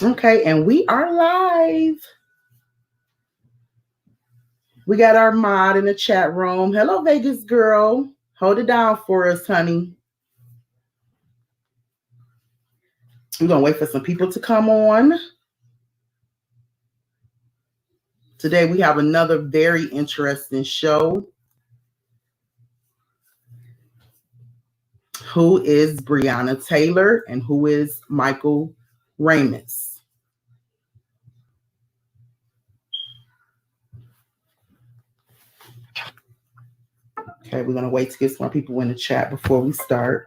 Okay, and we are live. We got our mod in the chat room. Hello, Vegas girl. Hold it down for us, honey. We're going to wait for some people to come on. Today, we have another very interesting show. Who is Breonna Taylor and who is Michael Ramos? Okay, we're going to wait to get some more people in the chat before we start.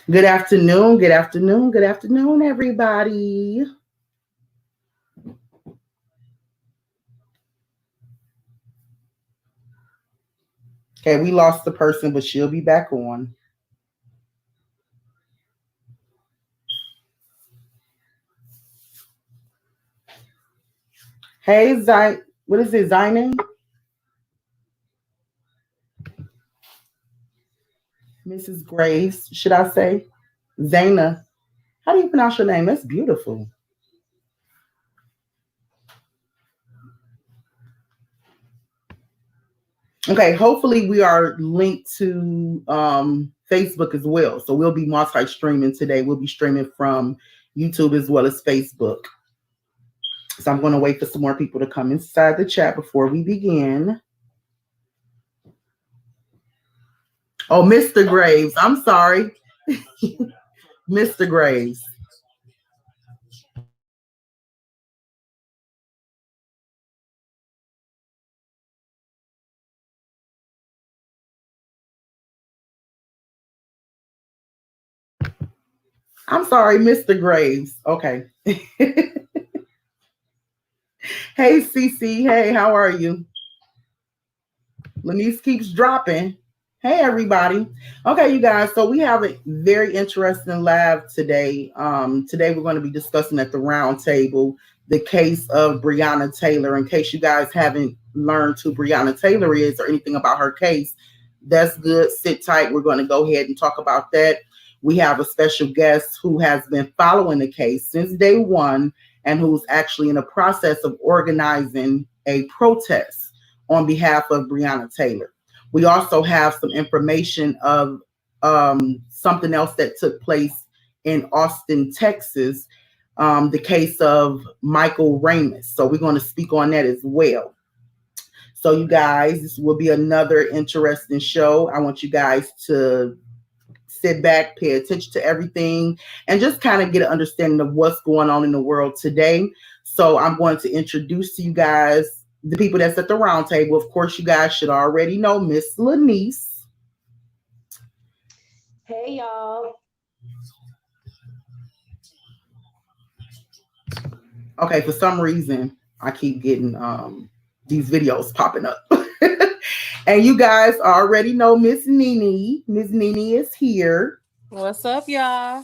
Good afternoon, good afternoon, good afternoon, everybody. Okay, we lost the person, but she'll be back on. Hey, what is it, Zaine? Mrs. Graves, should I say? Zaina. How do you pronounce your name? That's beautiful. Okay, hopefully we are linked to Facebook as well. So we'll be multi-streaming today. We'll be streaming from YouTube as well as Facebook. So I'm going to wait for some more people to come inside the chat before we begin. Oh, Mr. Graves. I'm sorry. Mr. Graves. I'm sorry, Mr. Graves. Okay. Hey, Cece. Hey, how are you? Lanice keeps dropping. Hey, everybody. Okay, you guys. So we have a very interesting lab today. Today we're going to be discussing at the round table the case of Breonna Taylor. In case you guys haven't learned who Breonna Taylor is or anything about her case, that's good. Sit tight. We're going to go ahead and talk about that. We have a special guest who has been following the case since day one and who's actually in the process of organizing a protest on behalf of Breonna Taylor. We also have some information of something else that took place in Austin, Texas, the case of Michael Ramos. So we're going to speak on that as well. So you guys, this will be another interesting show. I want you guys to sit back, pay attention to everything, and just kind of get an understanding of what's going on in the world today. So I'm going to introduce to you guys the people that's at the round table. Of course, you guys should already know Miss Lanice. Hey, y'all. Okay, for some reason, I keep getting these videos popping up. And you guys already know Miss Nene. Miss Nene is here. What's up, y'all?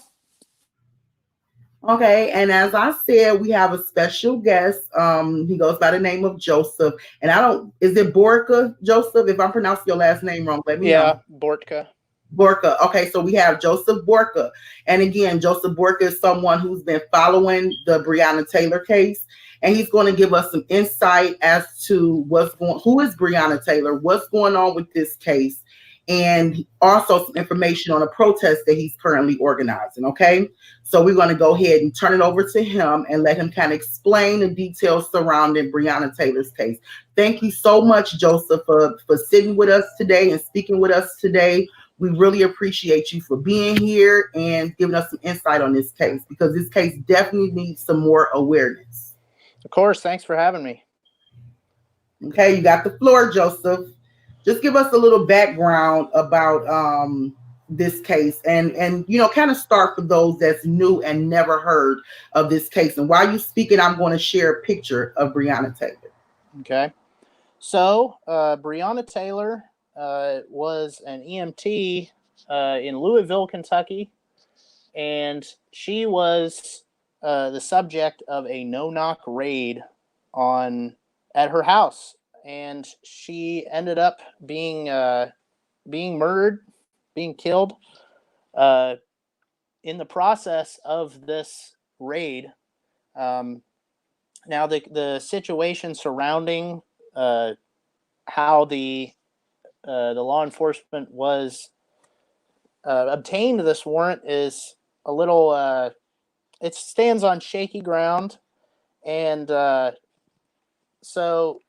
Okay, and as I said, we have a special guest. He goes by the name of Joseph. And is it Borka, Joseph? If I'm pronouncing your last name wrong, let me know. Yeah, Borka. Borka. Okay, so we have Joseph Borka. And again, Joseph Borka is someone who's been following the Breonna Taylor case. And he's going to give us some insight as to who is Breonna Taylor, what's going on with this case, and also some information on a protest that he's currently organizing. Okay, so we're going to go ahead and turn it over to him and let him kind of explain the details surrounding Breonna Taylor's case. Thank you so much, Joseph, for sitting with us today and speaking with us today. We really appreciate you for being here and giving us some insight on this case, because this case definitely needs some more awareness. Of course, thanks for having me. Okay, you got the floor, Joseph. Just give us a little background about this case and kind of start for those that's new and never heard of this case. And while you're speaking, I'm going to share a picture of Breonna Taylor. Okay. So, Breonna Taylor was an EMT in Louisville, Kentucky, and she was the subject of a no-knock raid at her house. and she ended up being murdered, being killed in the process of this raid. Now, the situation surrounding how the law enforcement was obtained this warrant is a little. It stands on shaky ground, and so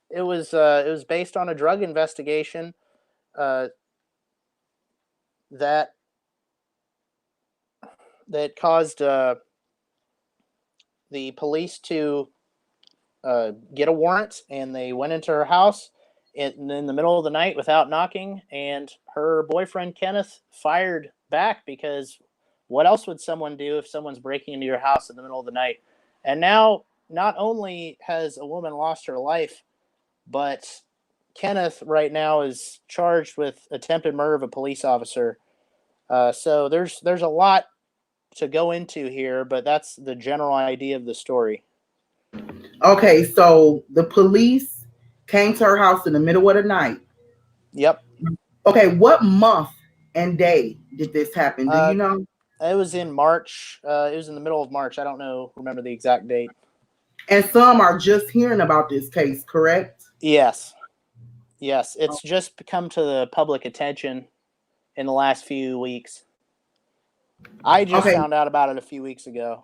it was based on a drug investigation that caused the police to get a warrant, and they went into her house in the middle of the night without knocking, and her boyfriend Kenneth fired back, because what else would someone do if someone's breaking into your house in the middle of the night? And now, not only has a woman lost her life, but Kenneth right now is charged with attempted murder of a police officer. So there's a lot to go into here, but that's the general idea of the story. Okay, so the police came to her house in the middle of the night. Yep. Okay, what month and day did this happen? Do you know? It was in March. It was in the middle of March. I don't remember the exact date. And some are just hearing about this case, correct? Yes. It's just come to the public attention in the last few weeks. I just found out about it a few weeks ago.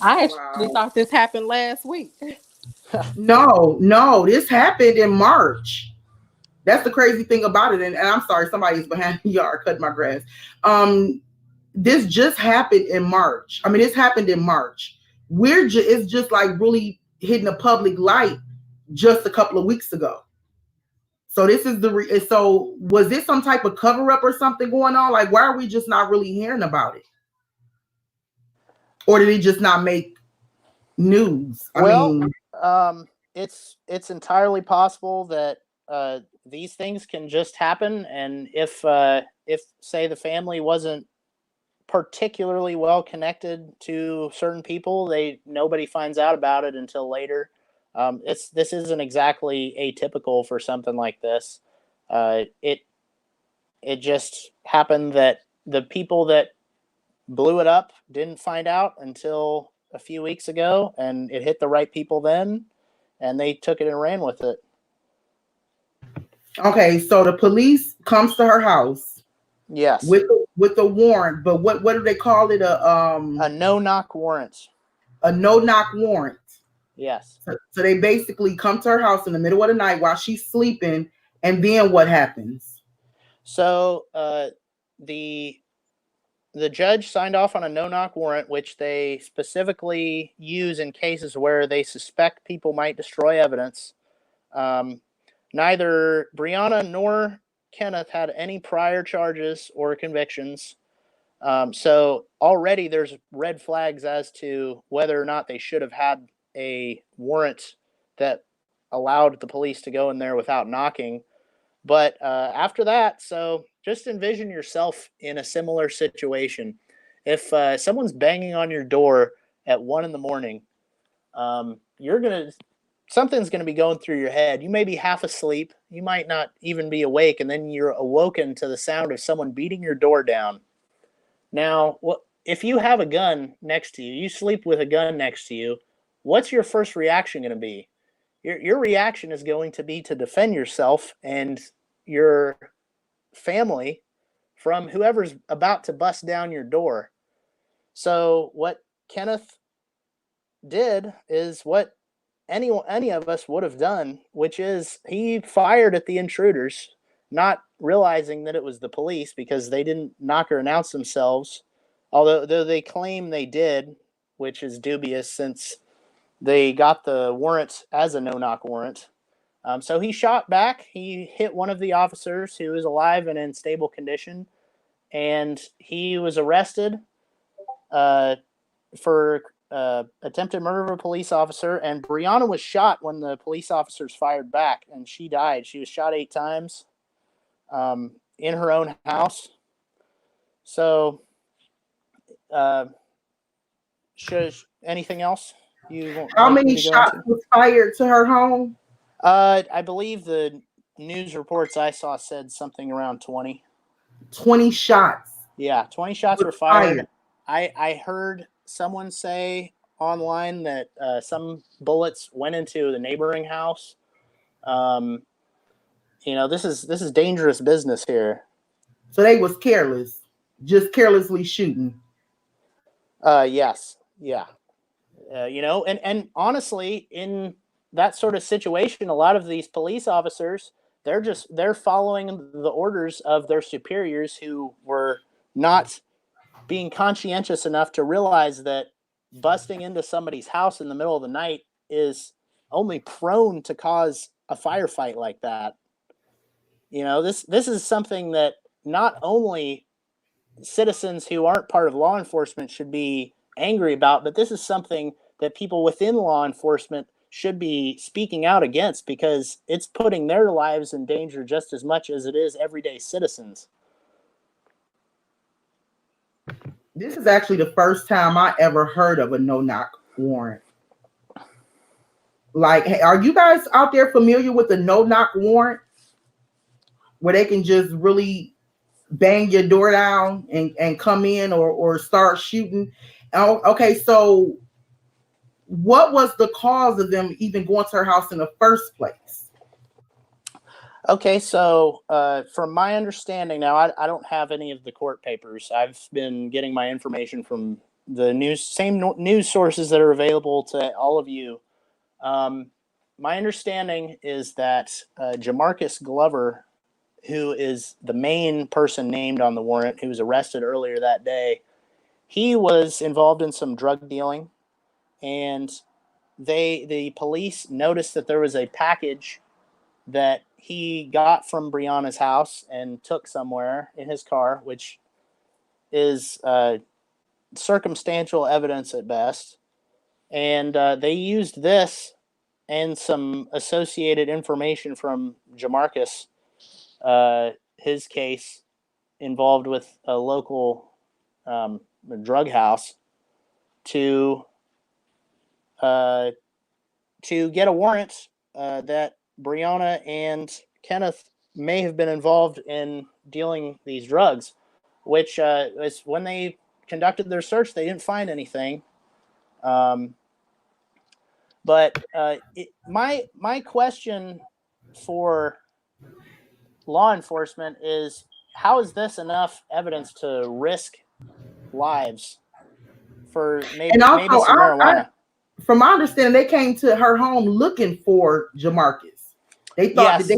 I actually thought this happened last week. No, this happened in March. That's the crazy thing about it. And I'm sorry, somebody's behind the yard cutting my grass. This just happened in March. I mean, this happened in March. It's just like really hitting the public light just a couple of weeks ago. So this is so was this some type of cover up or something going on? Like, why are we just not really hearing about it? Or did it just not make news? It's entirely possible that these things can just happen, and if say the family wasn't particularly well connected to certain people, nobody finds out about it until later. This isn't exactly atypical for something like this. It just happened that the people that blew it up didn't find out until a few weeks ago, and it hit the right people then, and they took it and ran with it. Okay, so the police comes to her house. Yes. With a warrant, but what do they call it? A no-knock warrant. A no-knock warrant. Yes. So they basically come to her house in the middle of the night while she's sleeping, and then what happens? So the judge signed off on a no-knock warrant, which they specifically use in cases where they suspect people might destroy evidence. Neither Breonna nor Kenneth had any prior charges or convictions. So already there's red flags as to whether or not they should have had a warrant that allowed the police to go in there without knocking. But after that, so just envision yourself in a similar situation. If someone's banging on your door at 1 a.m, something's going to be going through your head. You may be half asleep. You might not even be awake. And then you're awoken to the sound of someone beating your door down. Now, if you have a gun next to you, you sleep with a gun next to you, what's your first reaction going to be? Your reaction is going to be to defend yourself and your family from whoever's about to bust down your door. So what Kenneth did is what any of us would have done, which is he fired at the intruders, not realizing that it was the police because they didn't knock or announce themselves, although they claim they did, which is dubious since they got the warrant as a no-knock warrant. So he shot back. He hit one of the officers who was alive and in stable condition, and he was arrested for attempted murder of a police officer. And Breonna was shot when the police officers fired back, and she died. She was shot 8 times in her own house. So, anything else? How many shots was fired to her home? I believe the news reports I saw said something around 20. 20 shots. Yeah, 20 shots were fired. I heard someone say online that some bullets went into the neighboring house. This is dangerous business here. So they was careless, just carelessly shooting. Yes, yeah. And honestly, in that sort of situation, a lot of these police officers, they're following the orders of their superiors who were not being conscientious enough to realize that busting into somebody's house in the middle of the night is only prone to cause a firefight like that. This is something that not only citizens who aren't part of law enforcement should be angry about, but this is something that people within law enforcement should be speaking out against, because it's putting their lives in danger just as much as it is everyday citizens. This is actually the first time I ever heard of a no-knock warrant. Like, hey, are you guys out there familiar with a no-knock warrant, where they can just really bang your door down and come in or start shooting? Oh, okay, so what was the cause of them even going to her house in the first place? Okay, so from my understanding now, I don't have any of the court papers. I've been getting my information from the same news sources that are available to all of you. My understanding is that Jamarcus Glover, who is the main person named on the warrant, who was arrested earlier that day, he was involved in some drug dealing, and the police noticed that there was a package that he got from Breonna's house and took somewhere in his car, which is circumstantial evidence at best. And they used this and some associated information from Jamarcus, his case involved with a local drug house, to get a warrant that Breonna and Kenneth may have been involved in dealing these drugs, which is when they conducted their search, they didn't find anything. But my question for law enforcement is, how is this enough evidence to risk lives for maybe And also, some marijuana? From my understanding, they came to her home looking for Jamarcus. They thought Yes.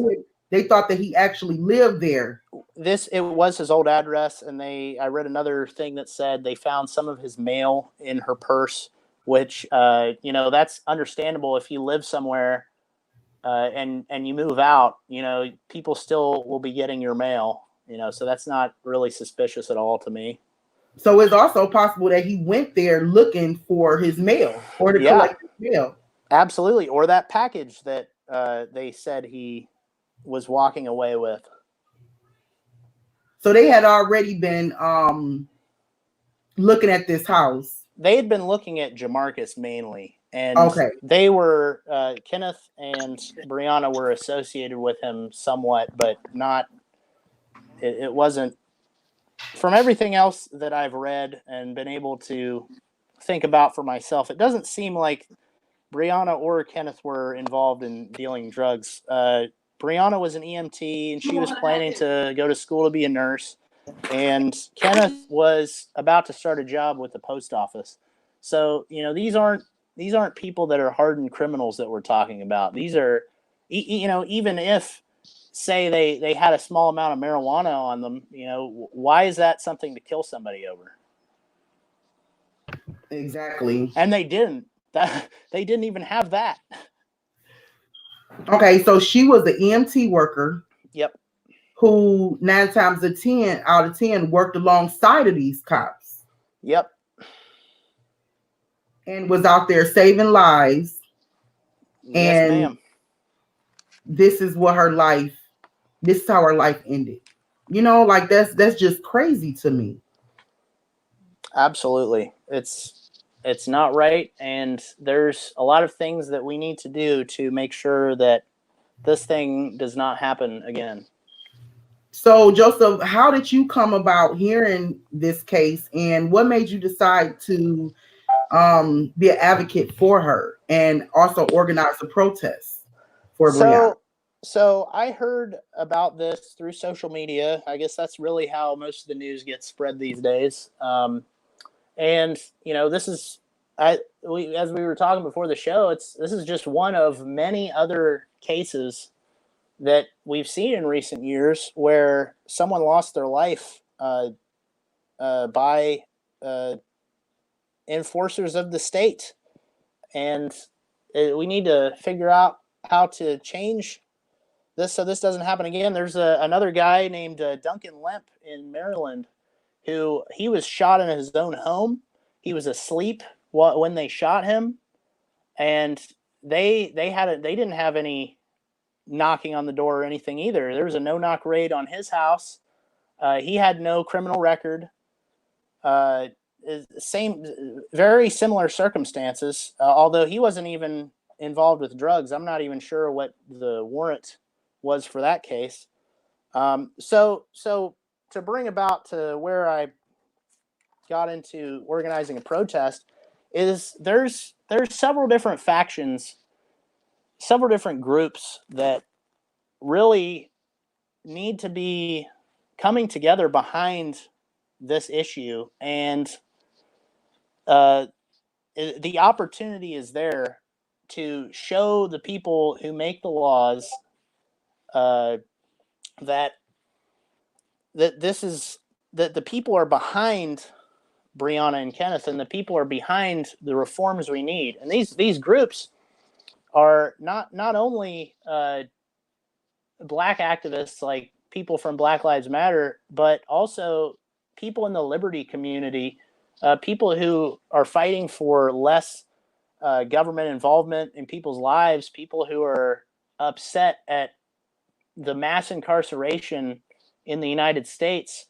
they thought that he actually lived there. It was his old address, and I read another thing that said they found some of his mail in her purse, which that's understandable. If you live somewhere and you move out, people still will be getting your mail, so that's not really suspicious at all to me. So it's also possible that he went there looking for his mail or to collect his mail. Absolutely, or that package that they said he was walking away with. So they had already been looking at this house. They had been looking at Jamarcus mainly, and they were Kenneth and Breonna were associated with him somewhat, but not. It wasn't. From everything else that I've read and been able to think about for myself, it doesn't seem like Breonna or Kenneth were involved in dealing drugs. Breonna was an EMT, and she was planning to go to school to be a nurse. And Kenneth was about to start a job with the post office. So, these aren't people that are hardened criminals that we're talking about. These are, even if, say, they had a small amount of marijuana on them, why is that something to kill somebody over? Exactly. And they didn't. They didn't even have that. Okay, so she was the EMT worker. Yep. Who 9 times out of 10 worked alongside of these cops. Yep. And was out there saving lives. Yes, and ma'am. This is how her life ended. Like that's just crazy to me. Absolutely. It's not right, and there's a lot of things that we need to do to make sure that this thing does not happen again. So, Joseph, how did you come about hearing this case, and what made you decide to be an advocate for her and also organize a protest for Breonna? So I heard about this through social media. I guess that's really how most of the news gets spread these days. And this is as we were talking before the show. This is just one of many other cases that we've seen in recent years where someone lost their life by enforcers of the state, and we need to figure out how to change this so this doesn't happen again. There's another guy named Duncan Lemp in Maryland who he was shot in his own home. He was asleep when they shot him, and they didn't have any knocking on the door or anything either. There was a no-knock raid on his house. He had no criminal record. Very similar circumstances, although he wasn't even involved with drugs. I'm not even sure what the warrant was for that case. So to bring about to where I got into organizing a protest is there's several different factions, several different groups that really need to be coming together behind this issue, and the opportunity is there to show the people who make the laws that the people are behind Breonna and Kenneth, and the people are behind the reforms we need. And these groups are not only Black activists, like people from Black Lives Matter, but also people in the liberty community, people who are fighting for less government involvement in people's lives, people who are upset at the mass incarceration in the United States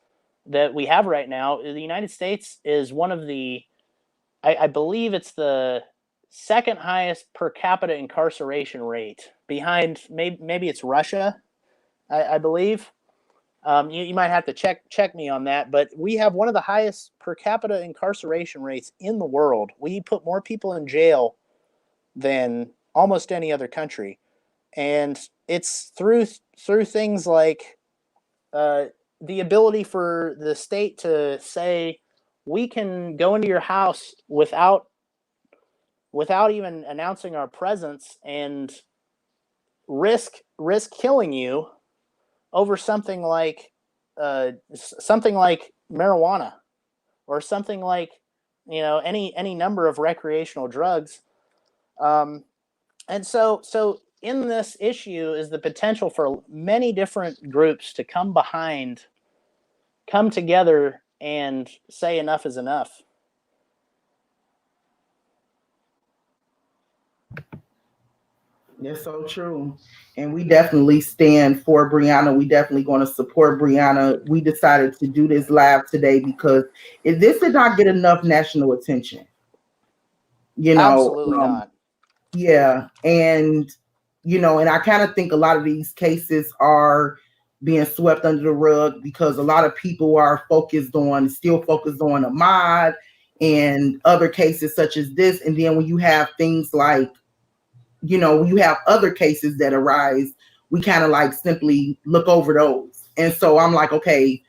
that we have right now. The United States is one of I believe it's the second highest per capita incarceration rate, behind maybe it's Russia, I believe. You might have to check me on that, but we have one of the highest per capita incarceration rates in the world. We put more people in jail than almost any other country, and it's through things like the ability for the state to say, we can go into your house without even announcing our presence and risk killing you over something like marijuana, or something like any number of recreational drugs. And so in this issue is the potential for many different groups to come together and say enough is enough. That's so true. And we definitely stand for Breonna. We definitely going to support Breonna. We decided to do this live today because this did not get enough national attention. Absolutely not. Yeah. And, and I kind of think a lot of these cases are being swept under the rug because a lot of people are still focused on Ahmaud and other cases such as this. And then when you have things like, when you have other cases that arise, we kind of like simply look over those. And so I'm like, okay,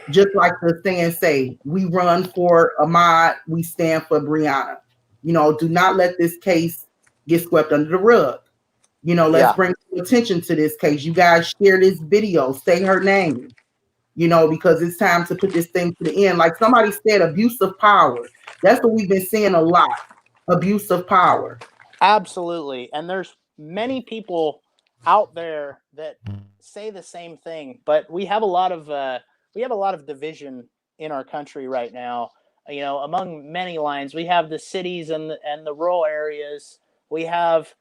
just like the saying say, we run for Ahmaud, we stand for Breonna. Do not let this case get swept under the rug. Let's bring attention to this case. You guys share this video, say her name, because it's time to put this thing to the end. Like somebody said, abuse of power. That's what we've been seeing a lot. Abuse of power. Absolutely. And there's many people out there that say the same thing, but we have a lot of division in our country right now. Among many lines, we have the cities and the rural areas. We have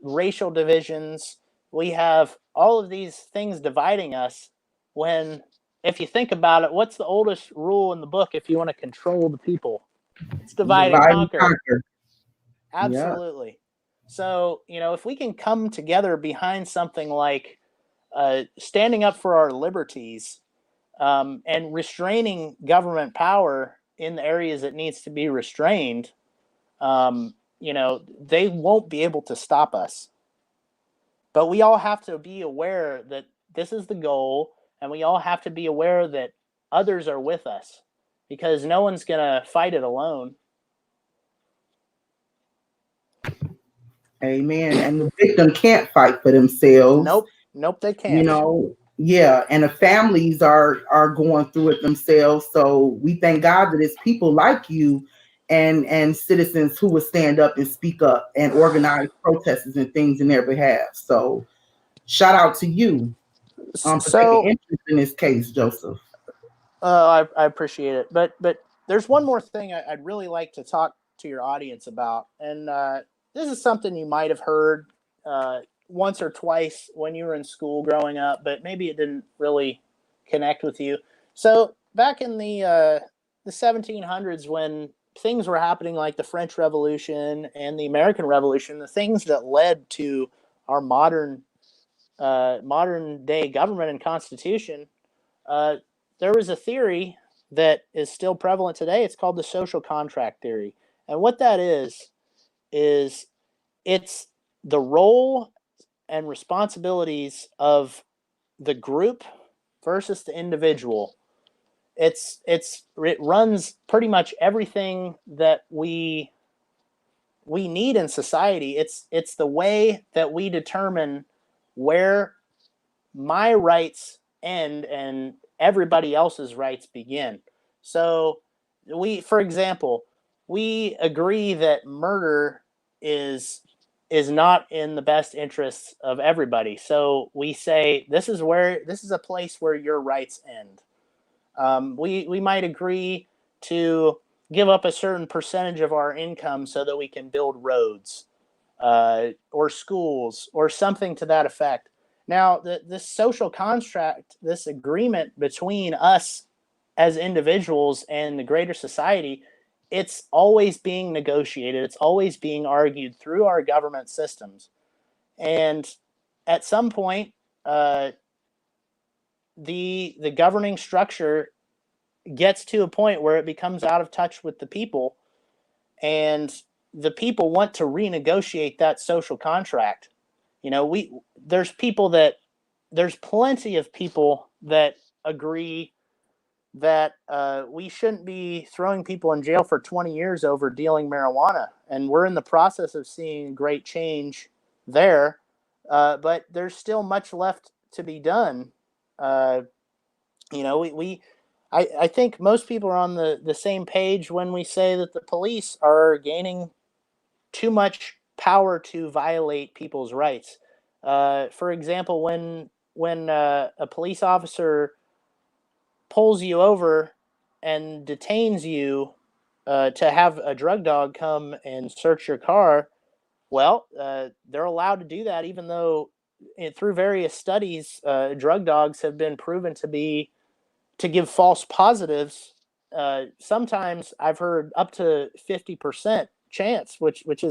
racial divisions. We have all of these things dividing us. When, if you think about it, what's the oldest rule in the book if you want to control the people? It's divide and conquer. Absolutely. So, if we can come together behind something like standing up for our liberties, and restraining government power in the areas it needs to be restrained, they won't be able to stop us. But we all have to be aware that this is the goal, and we all have to be aware that others are with us, because no one's going to fight it alone. Amen. And the victim can't fight for themselves. Nope, they can't. Yeah, and the families are going through it themselves. So we thank God that it's people like you and citizens who will stand up and speak up and organize protests and things in their behalf. So shout out to you for taking interest in this case, Joseph. I appreciate it. But there's one more thing I'd really like to talk to your audience about. And this is something you might have heard once or twice when you were in school growing up, but maybe it didn't really connect with you. So back in the 1700s, when things were happening like the French Revolution and the American Revolution, the things that led to our modern day government and constitution, there was a theory that is still prevalent today. It's called the social contract theory. And what that is it's the role and responsibilities of the group versus the individual. It runs pretty much everything that we need in society. It's the way that we determine where my rights end and everybody else's rights begin. So for example, we agree that murder is not in the best interests of everybody. So we say this is a place where your rights end. We might agree to give up a certain percentage of our income so that we can build roads or schools or something to that effect. Now, this social contract, this agreement between us as individuals and the greater society, it's always being negotiated. It's always being argued through our government systems. And at some point, the governing structure gets to a point where it becomes out of touch with the people, and the people want to renegotiate that social contract. There's plenty of people that agree that we shouldn't be throwing people in jail for 20 years over dealing marijuana. And we're in the process of seeing great change there. But there's still much left to be done. I think most people are on the same page when we say that the police are gaining too much power to violate people's rights. For example, when a police officer pulls you over and detains you to have a drug dog come and search your car, well, they're allowed to do that, even though through various studies, drug dogs have been proven to give false positives. Sometimes I've heard up to 50% chance,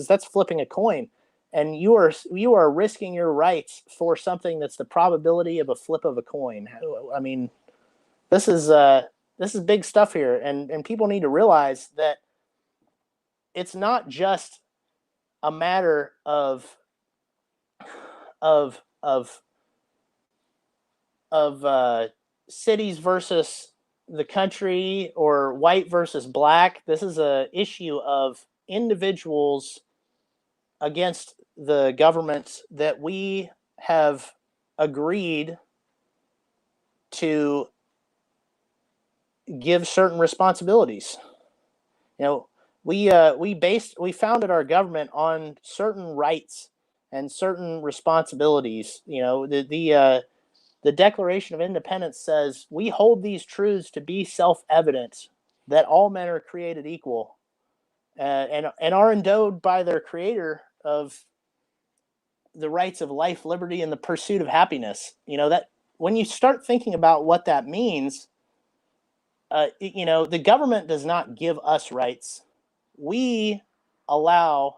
that's flipping a coin, and you are risking your rights for something that's the probability of a flip of a coin. I mean, this is big stuff here, and people need to realize that it's not just a matter of of of cities versus the country or white versus black. This is a issue of individuals against the government that we have agreed to give certain responsibilities. We founded our government on certain rights and certain responsibilities. The Declaration of Independence says we hold these truths to be self-evident, that all men are created equal, and are endowed by their Creator of the rights of life, liberty, and the pursuit of happiness. That when you start thinking about what that means, the government does not give us rights. We allow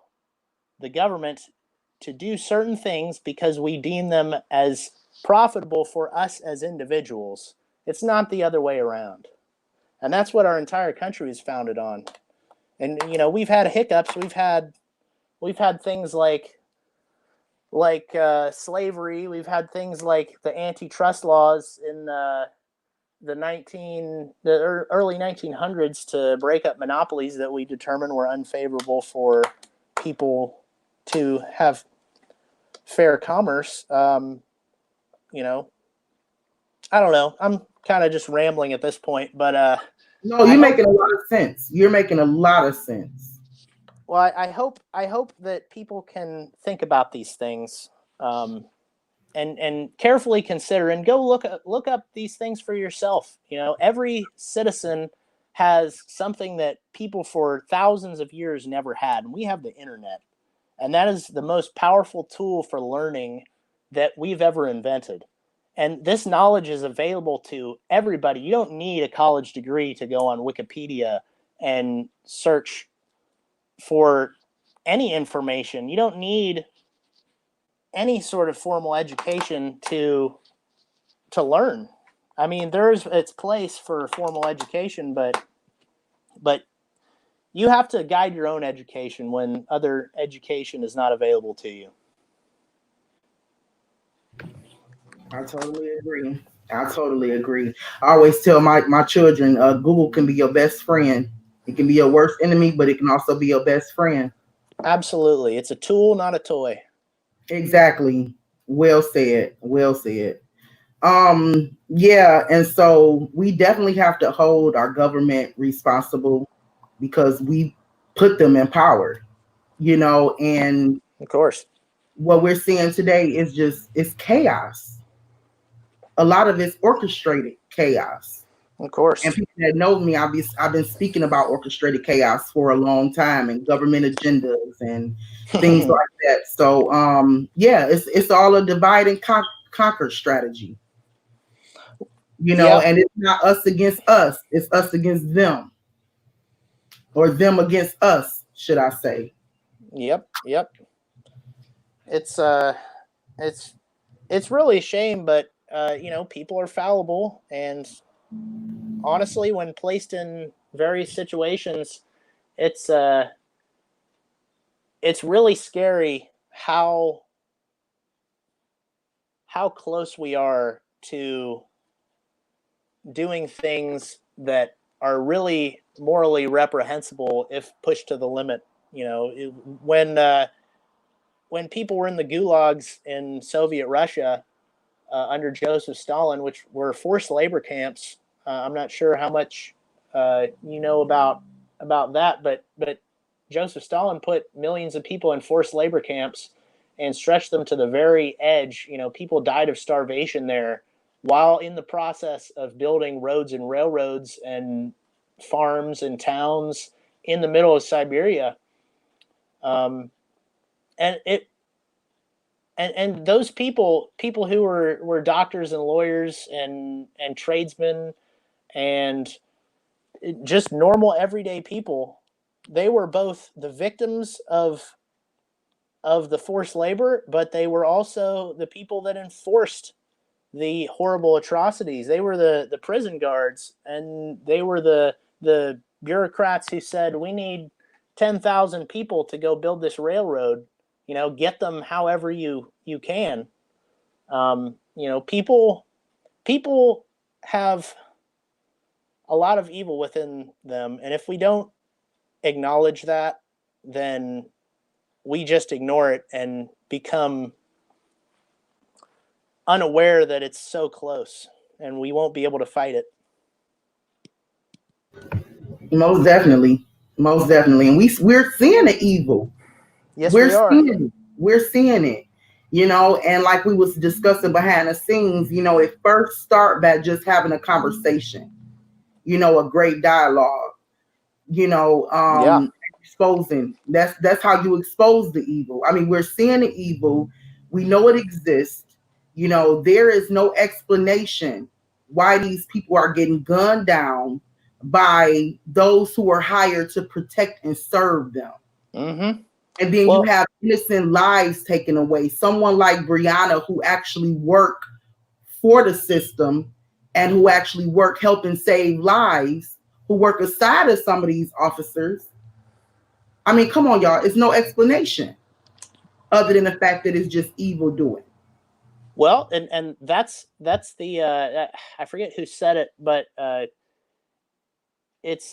the government to do certain things because we deem them as profitable for us as individuals. It's not the other way around. And that's what our entire country is founded on. And, you know, we've had hiccups. We've had things like slavery. We've had things like the antitrust laws in the early 1900s to break up monopolies that we determined were unfavorable for people to have fair commerce. You know, I don't know. I'm kind of just rambling at this point, but no, you're making a lot of sense. You're making a lot of sense. Well, I hope that people can think about these things, and carefully consider and go look up these things for yourself. You know, every citizen has something that people for thousands of years never had, and we have the internet, and that is the most powerful tool for learning that we've ever invented. And this knowledge is available to everybody. You don't need a college degree to go on Wikipedia and search for any information. You don't need any sort of formal education to learn. I mean, there's its place for formal education, but you have to guide your own education when other education is not available to you. I totally agree. I always tell my children, Google can be your best friend. It can be your worst enemy, but it can also be your best friend. Absolutely. It's a tool, not a toy. Exactly. Well said. Yeah, and so we definitely have to hold our government responsible because we put them in power, you know, and of course what we're seeing today is it's chaos. A lot of it's orchestrated chaos. Of course. And people that know me, I've been speaking about orchestrated chaos for a long time and government agendas and things like that. So yeah, it's all a divide and conquer strategy. You know, and it's not us against us, it's us against them. Or them against us, should I say. Yep. It's really a shame, but you know, people are fallible, and honestly, when placed in various situations, it's really scary how close we are to doing things that are really morally reprehensible if pushed to the limit. You know, when people were in the gulags in Soviet Russia under Joseph Stalin, which were forced labor camps. I'm not sure how much you know about that, but Joseph Stalin put millions of people in forced labor camps and stretched them to the very edge. You know, people died of starvation there while in the process of building roads and railroads and farms and towns in the middle of Siberia. And those people who were doctors and lawyers and tradesmen and just normal everyday people, they were both the victims of the forced labor, but they were also the people that enforced the horrible atrocities. They were the prison guards, and they were the bureaucrats who said, we need 10,000 people to go build this railroad. You know, get them however you can. You know, people have a lot of evil within them, and if we don't acknowledge that, then we just ignore it and become unaware that it's so close, and we won't be able to fight it. Most definitely, and we're seeing the evil. Yes, we are. We're seeing it. You know, and like we was discussing behind the scenes, you know, it first start by just having a conversation, you know, a great dialogue, you know, exposing. That's how you expose the evil. I mean, we're seeing the evil. We know it exists. You know, there is no explanation why these people are getting gunned down by those who are hired to protect and serve them. Mm-hmm. And then you Well, have innocent lives taken away. Someone like Breonna, who actually work for the system and who actually work helping save lives, who work aside of some of these officers. I mean, come on, y'all. It's no explanation other than the fact that it's just evil doing. well, and that's the I forget who said it, but it's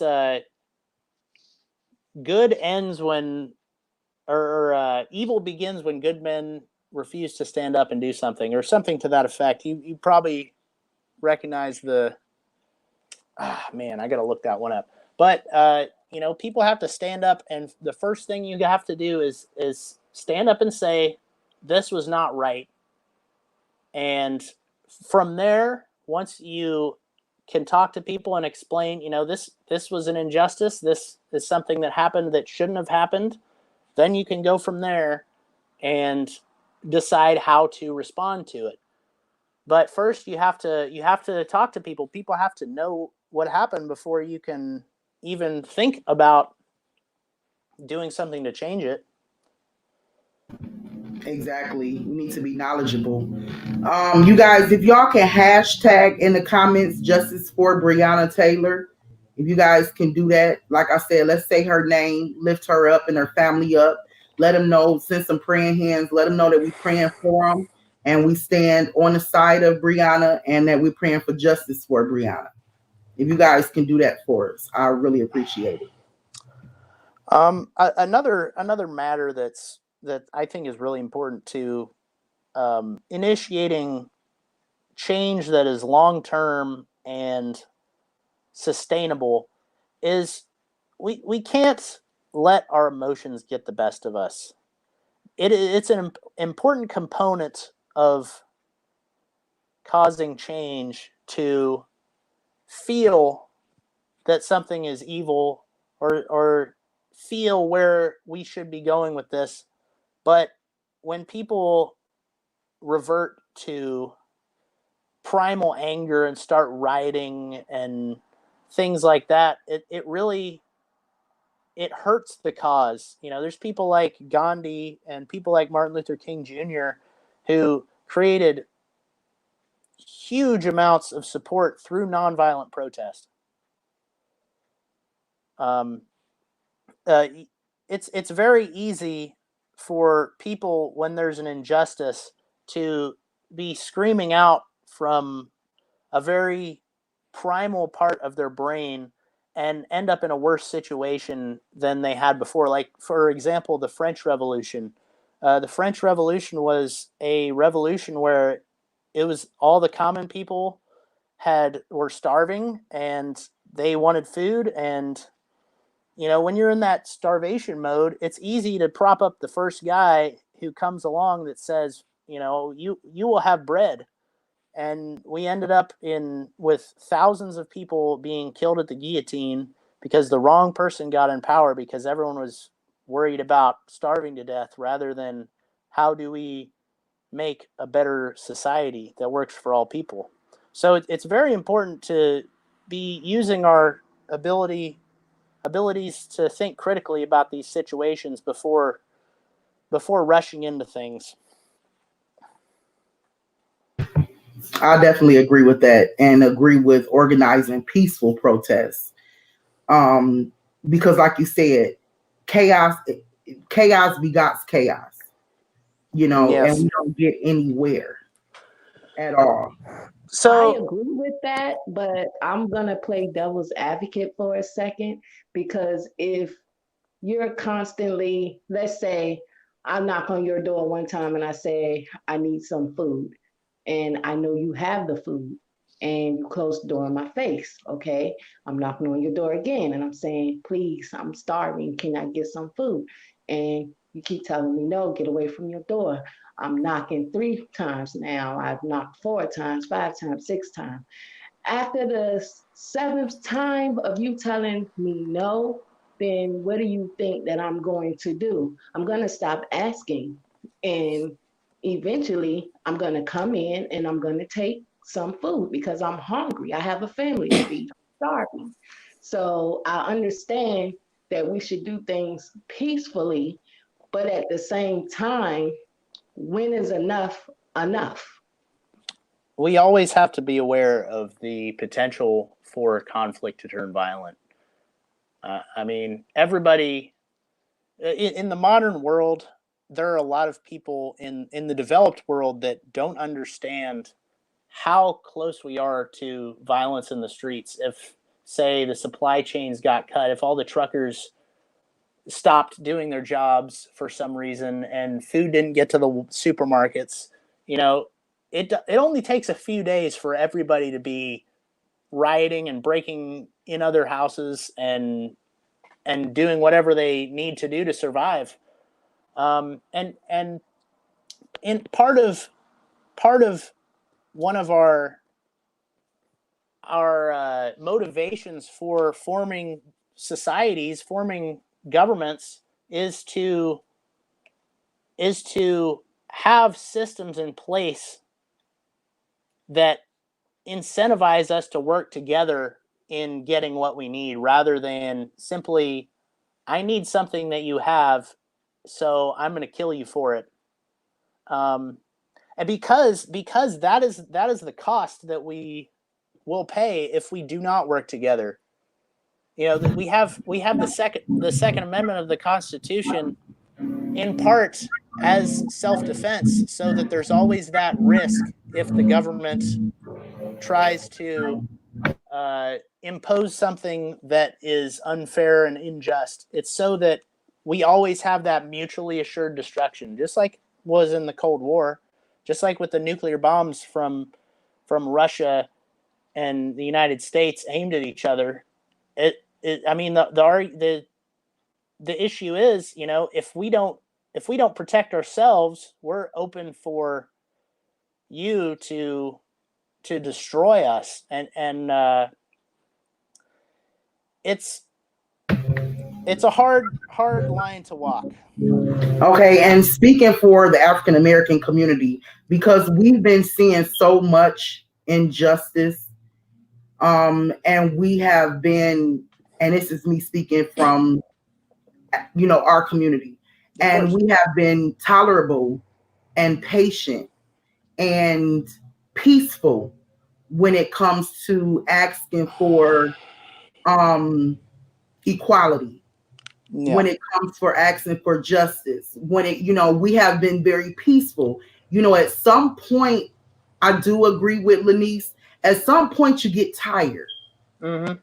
good ends when, or evil begins when good men refuse to stand up and do something, or something to that effect. You probably recognize the. Man, I got to look that one up. But people have to stand up, and the first thing you have to do is stand up and say, "This was not right." And from there, once you can talk to people and explain, this was an injustice. This is something that happened that shouldn't have happened. Then you can go from there and decide how to respond to it. But first, you have to talk to people. People have to know what happened before you can even think about doing something to change it. Exactly. We need to be knowledgeable. You guys, if y'all can hashtag in the comments justice for Breonna Taylor, if you guys can do that, like I said, let's say her name, lift her up and her family up. Let them know, send some praying hands. Let them know that we praying for them and we stand on the side of Breonna and that we're praying for justice for Breonna. If you guys can do that for us, I really appreciate it. Another matter that I think is really important to initiating change that is long term and sustainable is we can't let our emotions get the best of us. It's an important component of causing change to feel that something is evil, or feel where we should be going with this. But when people revert to primal anger and start rioting and things like that, it really it hurts the cause. There's people like Gandhi and people like Martin Luther King Jr. who created huge amounts of support through nonviolent protest. Um, it's very easy for people, when there's an injustice, to be screaming out from a very primal part of their brain and end up in a worse situation than they had before. Like, for example, the French Revolution. The French Revolution was a revolution where it was all the common people were starving and they wanted food. And when you're in that starvation mode, it's easy to prop up the first guy who comes along that says, you will have bread. And we ended up with thousands of people being killed at the guillotine because the wrong person got in power, because everyone was worried about starving to death rather than how do we make a better society that works for all people. So it's very important to be using our abilities to think critically about these situations before rushing into things. I definitely agree with that and agree with organizing peaceful protests. Um, because like you said, chaos chaos begots chaos, and Yes. we don't get anywhere at all. I So agree with that, but I'm going to play devil's advocate for a second because if you're constantly, let's say, I knock on your door one time and I say, I need some food, and I know you have the food, and you close the door in my face, okay? I'm knocking on your door again and I'm saying, please, I'm starving. Can I get some food? And you keep telling me, no, get away from your door. I'm knocking 3 times now. I've knocked 4 times, 5 times, 6 times. After the seventh time of you telling me no, then what do you think that I'm going to do? I'm going to stop asking. And eventually, I'm going to come in and I'm going to take some food because I'm hungry. I have a family to feed. I'm starving. So I understand that we should do things peacefully, But at the same time, when is enough enough? We always have to be aware of the potential for conflict to turn violent. I mean, everybody in the modern world, there are a lot of people in the developed world that don't understand how close we are to violence in the streets. If, say, the supply chains got cut, if all the truckers stopped doing their jobs for some reason and food didn't get to the supermarkets, you know, it only takes a few days for everybody to be rioting and breaking in other houses and doing whatever they need to do to survive. And in part of one of our motivations for forming societies, forming governments, is to have systems in place that incentivize us to work together in getting what we need, rather than simply, I need something that you have, so I'm going to kill you for it. And because that is the cost that we will pay if we do not work together. You know, that we have the second amendment of the Constitution in part as self-defense, so that there's always that risk if the government tries to impose something that is unfair and unjust. It's so that we always have that mutually assured destruction, just like was in the Cold War, just like with the nuclear bombs from Russia and the United States aimed at each other. I mean, the issue is, you know, if we don't protect ourselves, we're open for you to destroy us, and it's a hard line to walk. Okay, and speaking for the African American community, because we've been seeing so much injustice, and we have been, and this is me speaking from, our community, Of and course. we have been tolerable and patient and peaceful when it comes to asking for equality, Yeah. when it comes for asking for justice, when we have been very peaceful. At some point, I do agree with Lanice. At some point, you get tired. Mm-hmm.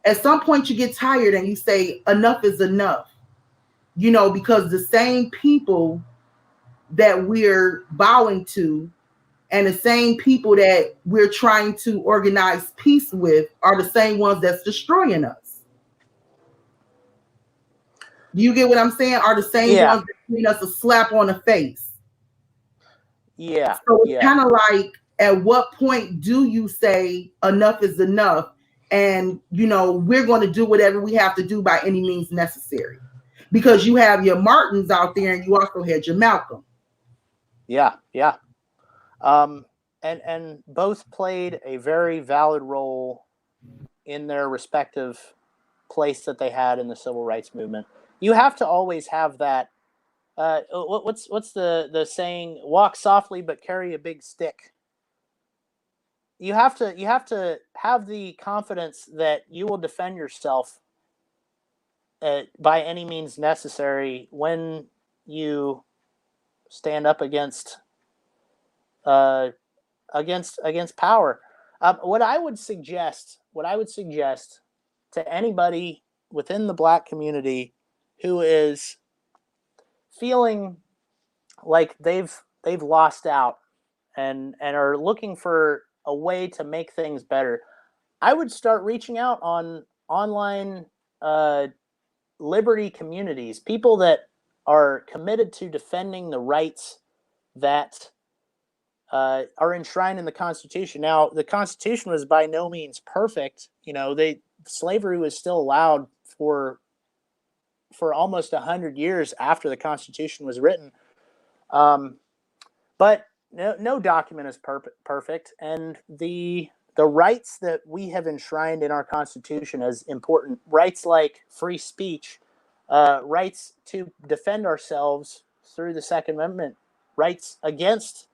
At some point, you get tired and you say, enough is enough. Because the same people that we're bowing to and the same people that we're trying to organize peace with are the same ones that's destroying us. Do you get what I'm saying? Are the same Yeah. ones that giving us a slap on the face. Yeah. So it's Yeah. kind of like, at what point do you say enough is enough? And, we're going to do whatever we have to do by any means necessary. Because you have your Martins out there and you also had your Malcolm. Yeah. Yeah. And both played a very valid role in their respective place that they had in the civil rights movement. You have to always have that. What's the saying? Walk softly, but carry a big stick. You have to have the confidence that you will defend yourself by any means necessary when you stand up uh, against power. What I would suggest to anybody within the Black community who is feeling like they've lost out and are looking for a way to make things better, I would start reaching out on online liberty communities, people that are committed to defending the rights that are enshrined in the Constitution. Now, the Constitution was by no means perfect. Slavery was still allowed for almost 100 years after the Constitution was written. But no document is perfect, and the rights that we have enshrined in our Constitution as important rights, like free speech, rights to defend ourselves through the Second Amendment, rights against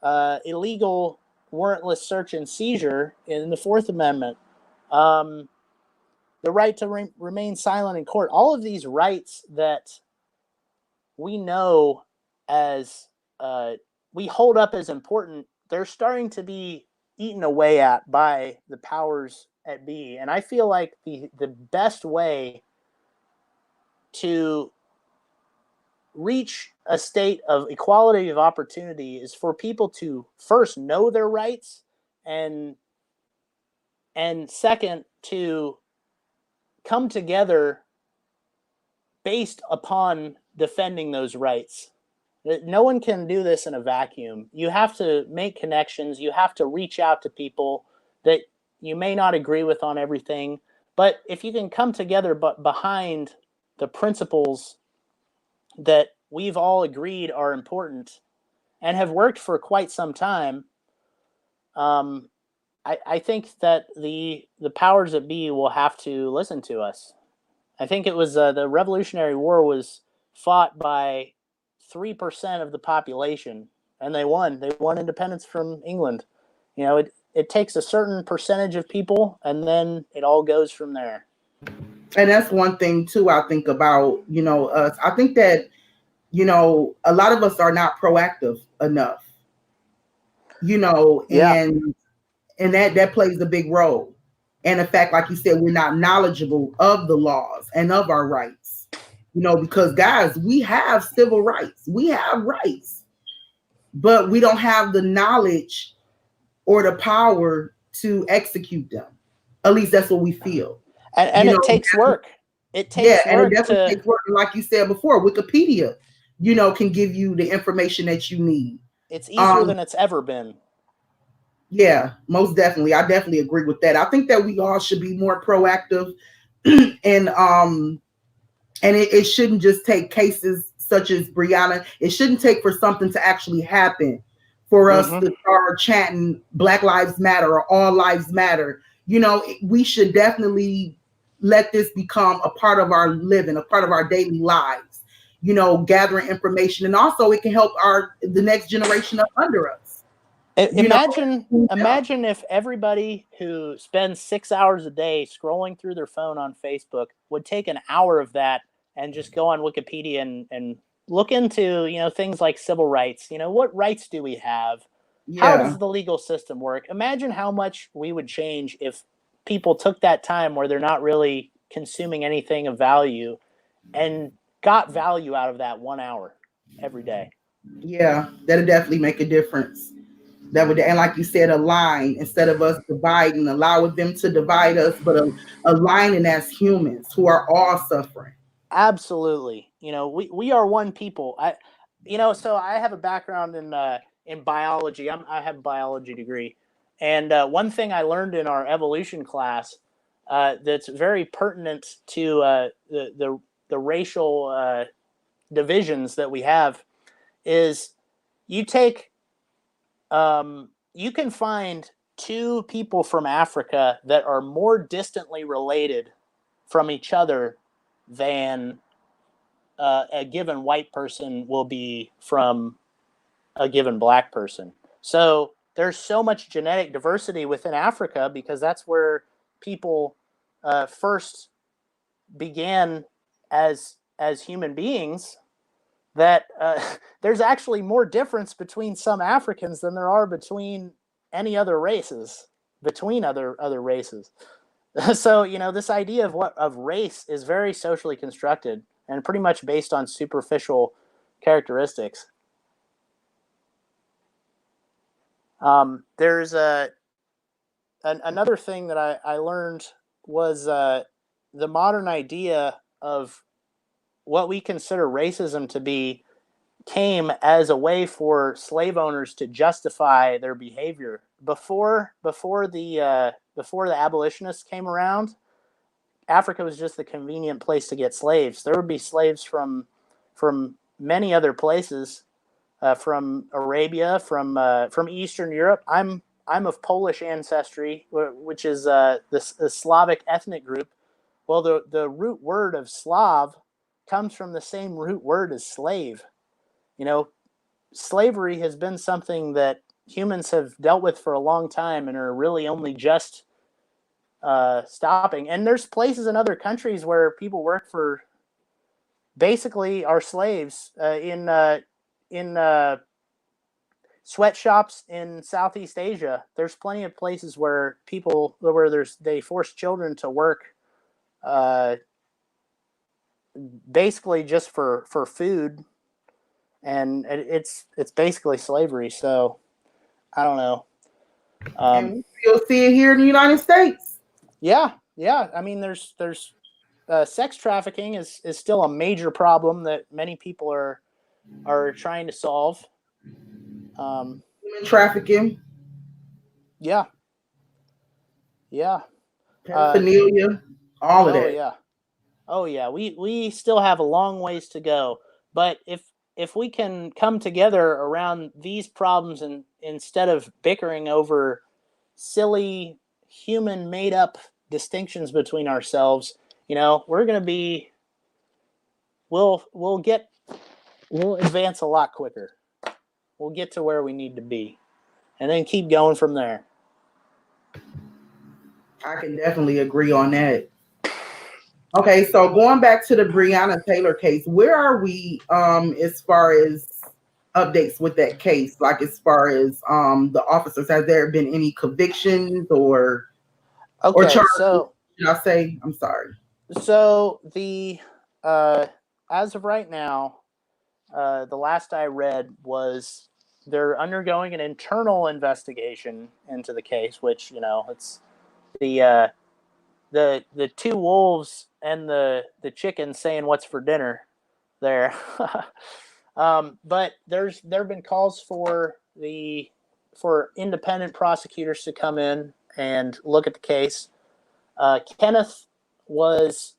illegal warrantless search and seizure in the Fourth Amendment, the right to remain silent in court. All of these rights that we know as we hold up as important, they're starting to be eaten away at by the powers at be. And I feel like the best way to reach a state of equality of opportunity is for people to first know their rights, and second, to come together based upon defending those rights. No one can do this in a vacuum. You have to make connections. You have to reach out to people that you may not agree with on everything. But if you can come together but behind the principles that we've all agreed are important and have worked for quite some time, I think that the powers that be will have to listen to us. I think it was the Revolutionary War was fought by 3% of the population, and they won. They won independence from England. You know, it takes a certain percentage of people, and then it all goes from there. And that's one thing too I think about, us. I think that, a lot of us are not proactive enough, Yeah. and that plays a big role. And the fact, like you said, we're not knowledgeable of the laws and of our rights, because guys, we have civil rights, we have rights, but we don't have the knowledge or the power to execute them. At least that's what we feel. And it takes work. It takes yeah, and work it definitely takes work. Like you said before, Wikipedia, can give you the information that you need. It's easier than it's ever been. Yeah, most definitely. I definitely agree with that. I think that we all should be more proactive, and it shouldn't just take cases such as Breonna. It shouldn't take for something to actually happen for us to start chanting Black Lives Matter or All Lives Matter. We should definitely let this become a part of our living, a part of our daily lives, gathering information. And also it can help the next generation up under us. Imagine if everybody who spends 6 hours a day scrolling through their phone on Facebook would take an hour of that and just go on Wikipedia and look into, things like civil rights. What rights do we have? How does the legal system work? Imagine how much we would change if people took that time where they're not really consuming anything of value and got value out of that 1 hour every day. Yeah, that'll definitely make a difference. That would, and like you said, align instead of us dividing, allowing them to divide us, but aligning as humans who are all suffering. Absolutely. We are one people. So I have a background in biology. I have a biology degree. And one thing I learned in our evolution class that's very pertinent to the racial divisions that we have is you can find two people from Africa that are more distantly related from each other than a given white person will be from a given black person. So there's so much genetic diversity within Africa because that's where people first began as human beings, that there's actually more difference between some Africans than there are between any other races, between other races. So, this idea of race is very socially constructed and pretty much based on superficial characteristics. There's another thing that I learned was the modern idea of what we consider racism to be came as a way for slave owners to justify their behavior. Before the abolitionists came around, Africa was just the convenient place to get slaves. There would be slaves from many other places, from Arabia, from Eastern Europe. I'm of Polish ancestry, which is the Slavic ethnic group. Well, the root word of Slav comes from the same root word as slave. You know, slavery has been something that humans have dealt with for a long time and are really only just stopping. And there's places in other countries where people work for basically are slaves in sweatshops in Southeast Asia. There's plenty of places where they force children to work basically just for food, and it's basically slavery. So I don't know. And we still see it here in the United States. Yeah. I mean, there's sex trafficking is still a major problem that many people are trying to solve. Human trafficking. Yeah. Paraphernalia. All of that. Oh yeah. We still have a long ways to go, but if we can come together around these problems and instead of bickering over silly human made up distinctions between ourselves, we're going to be we'll advance a lot quicker. We'll get to where we need to be and then keep going from there. I can definitely agree on that. Okay, so going back to the Breonna Taylor case, where are we as far as updates with that case? Like as far as the officers, has there been any convictions or charges? So should I say? I'm sorry. So the as of right now, the last I read was they're undergoing an internal investigation into the case, which it's the two wolves and the chicken saying what's for dinner there. But there have been calls for independent prosecutors to come in and look at the case. Kenneth was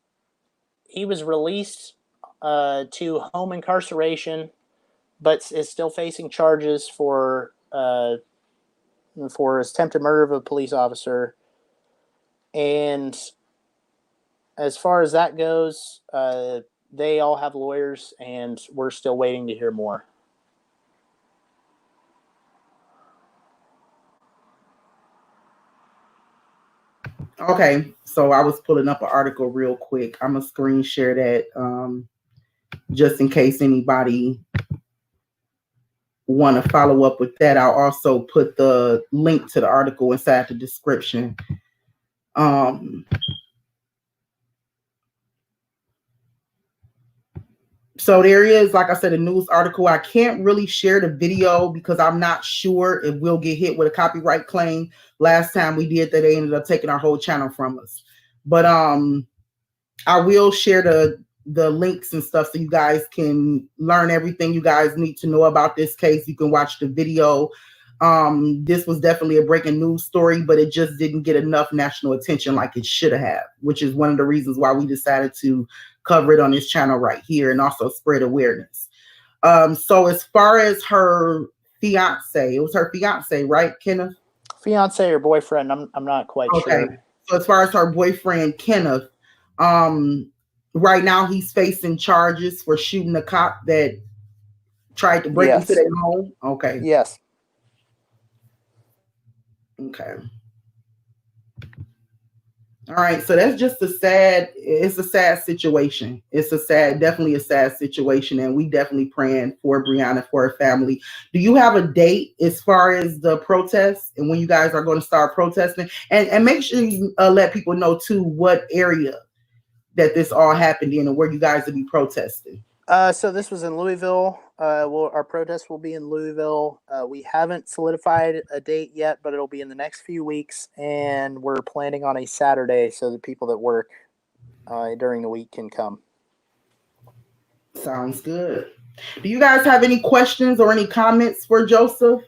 released to home incarceration, but is still facing charges for attempted murder of a police officer. And as far as that goes, they all have lawyers, and we're still waiting to hear more. Okay, so I was pulling up an article real quick. I'm gonna screen share that just in case anybody want to follow up with that. I'll also put the link to the article inside the description. So there is, like I said, a news article. I can't really share the video because I'm not sure if we'll get hit with a copyright claim. Last time we did that, they ended up taking our whole channel from us. But I will share the links and stuff so you guys can learn everything you guys need to know about this case. You can watch the video. This was definitely a breaking news story, but it just didn't get enough national attention like it should have, which is one of the reasons why we decided to cover it on this channel right here and also spread awareness. So as far as her fiance, it was her fiance, right, Kenneth? Fiance or boyfriend? I'm not quite sure. So as far as her boyfriend, Kenneth, right now he's facing charges for shooting a cop that tried to break into their home. Okay. Yes. Okay. All right. So that's just it's a sad situation. It's definitely a sad situation. And we definitely praying for Breonna, for her family. Do you have a date as far as the protests and when you guys are going to start protesting? And make sure you let people know too what area that this all happened in and where you guys will be protesting. So this was in Louisville. Our protest will be in Louisville. We haven't solidified a date yet, but it'll be in the next few weeks, and we're planning on a Saturday so the people that work during the week can come. Sounds good. Do you guys have any questions or any comments for Joseph?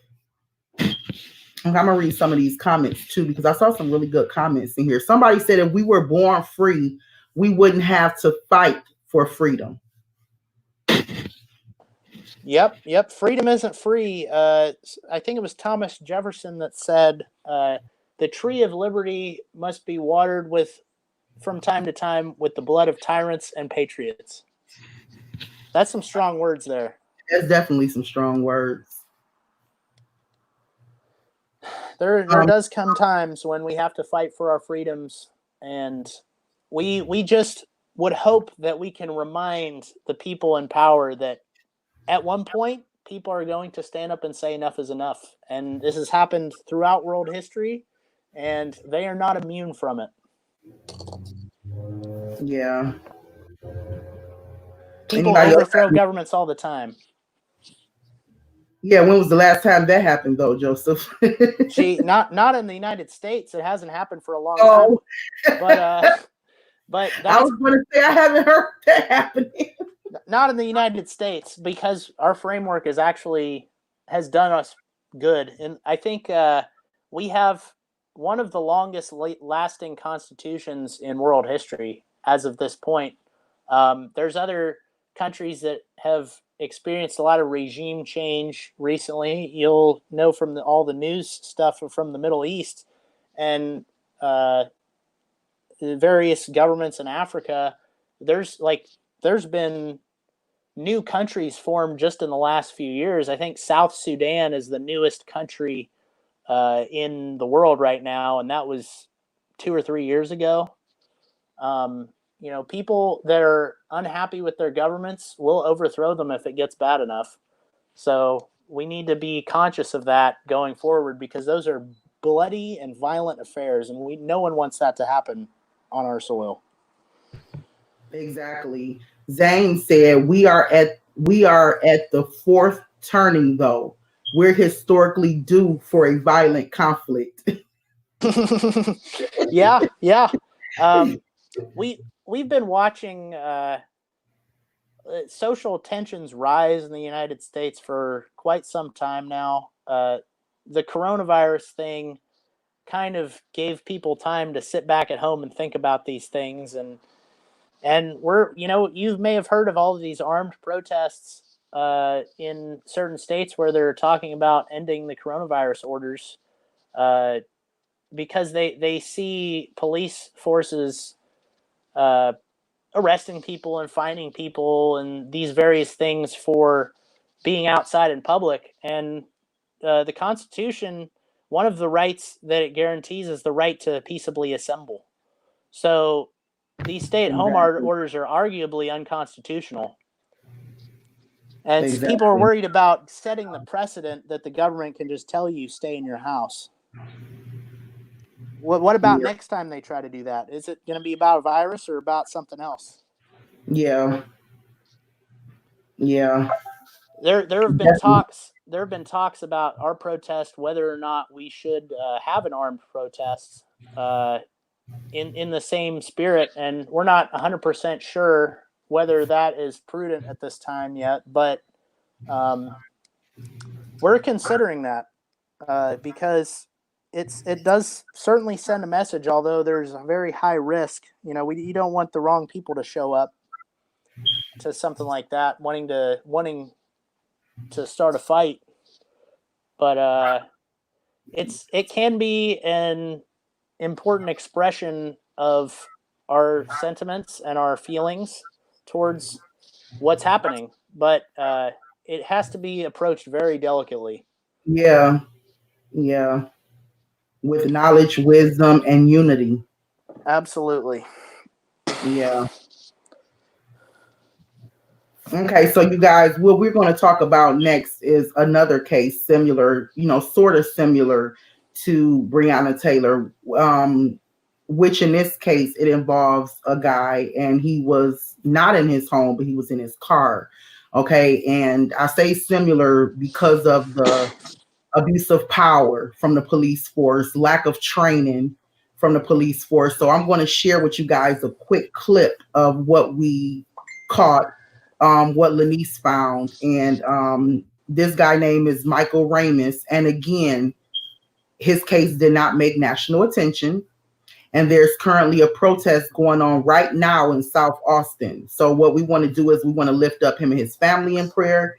I'm gonna read some of these comments too because I saw some really good comments in here. Somebody said if we were born free, we wouldn't have to fight for freedom. Yep. Freedom isn't free. I think it was Thomas Jefferson that said the tree of liberty must be watered from time to time with the blood of tyrants and patriots. That's some strong words there. That's definitely some strong words. There does come times when we have to fight for our freedoms, and we just would hope that we can remind the people in power that at one point people are going to stand up and say enough is enough. And this has happened throughout world history, and they are not immune from it. Yeah. People Anybody else? overthrow governments all the time. Yeah, when was the last time that happened though, Joseph? Gee, not in the United States. It hasn't happened for a long Oh. time. But I that's was going to say I haven't heard that happening. not in the United States, because our framework has done us good. And I think we have one of the longest lasting constitutions in world history as of this point. There's other countries that have experienced a lot of regime change recently. You'll know from all the news stuff from the Middle East and the various governments in Africa. There's been new countries formed just in the last few years. I think South Sudan is the newest country in the world right now, and that was 2 or 3 years ago. People that are unhappy with their governments will overthrow them if it gets bad enough. So we need to be conscious of that going forward, because those are bloody and violent affairs, and no one wants that to happen on our soil. Exactly. Zane said we are at the fourth turning though. We're historically due for a violent conflict. Yeah. We've been watching social tensions rise in the United States for quite some time now. The coronavirus thing kind of gave people time to sit back at home and think about these things, and you may have heard of all of these armed protests in certain states where they're talking about ending the coronavirus orders because they see police forces arresting people and fining people and these various things for being outside in public. And the Constitution, one of the rights that it guarantees is the right to peaceably assemble. So these stay-at-home orders are arguably unconstitutional. And people are worried about setting the precedent that the government can just tell you stay in your house. What about next time they try to do that? Is it going to be about a virus or about something else? Yeah. There have been talks. There have been talks about our protest, whether or not we should have an armed protest in the same spirit, and we're not 100% sure whether that is prudent at this time yet. But we're considering that because it does certainly send a message, although there's a very high risk. You don't want the wrong people to show up to something like that, wanting to start a fight. But it can be an important expression of our sentiments and our feelings towards what's happening, but it has to be approached very delicately. Yeah. With knowledge, wisdom, and unity. Absolutely. Yeah. Okay, so you guys, what we're going to talk about next is another case similar, sort of similar to Breonna Taylor, which in this case, it involves a guy, and he was not in his home, but he was in his car. Okay, and I say similar because of the abuse of power from the police force, lack of training from the police force. So I'm going to share with you guys a quick clip of what we caught, what Lanice found. And this guy name is Michael Ramos. And again, his case did not make national attention. And there's currently a protest going on right now in South Austin. So what we want to do is we want to lift up him and his family in prayer.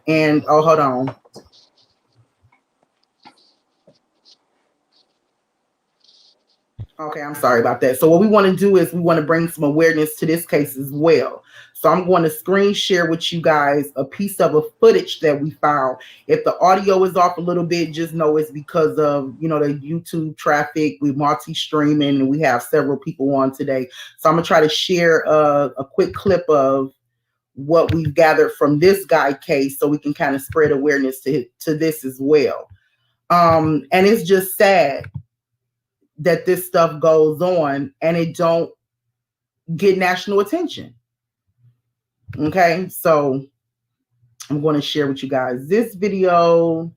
And, oh, hold on. Okay, I'm sorry about that. So what we want to do is we want to bring some awareness to this case as well. So I'm going to screen share with you guys a piece of a footage that we found. If the audio is off a little bit, just know it's because of, you know, the YouTube traffic. We multi-streaming and we have several people on today. So I'm going to try to share a quick clip of what we've gathered from this guy case so we can kind of spread awareness to this as well. And it's just sad that this stuff goes on and it don't get national attention. Okay, so I'm going to share with you guys this video.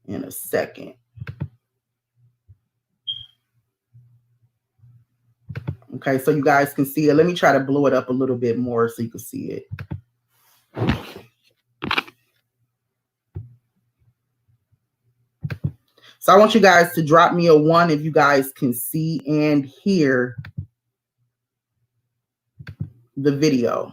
In a second. Okay, so you guys can see it. Let me try to blow it up a little bit more so you can see it. So I want you guys to drop me a 1 if you guys can see and hear the video.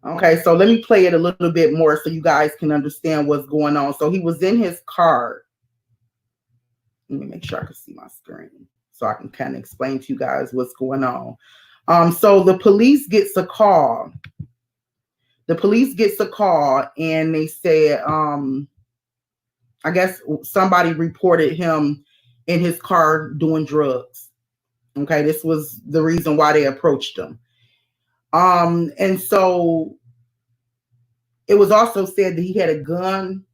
Okay, so let me play it a little bit more so you guys can understand what's going on. So he was in his car. Let me make sure I can see my screen so I can kind of explain to you guys what's going on. So the police gets a call. The police gets a call and they said, I guess somebody reported him in his car doing drugs. Okay, this was the reason why they approached him. And so it was also said that he had a gun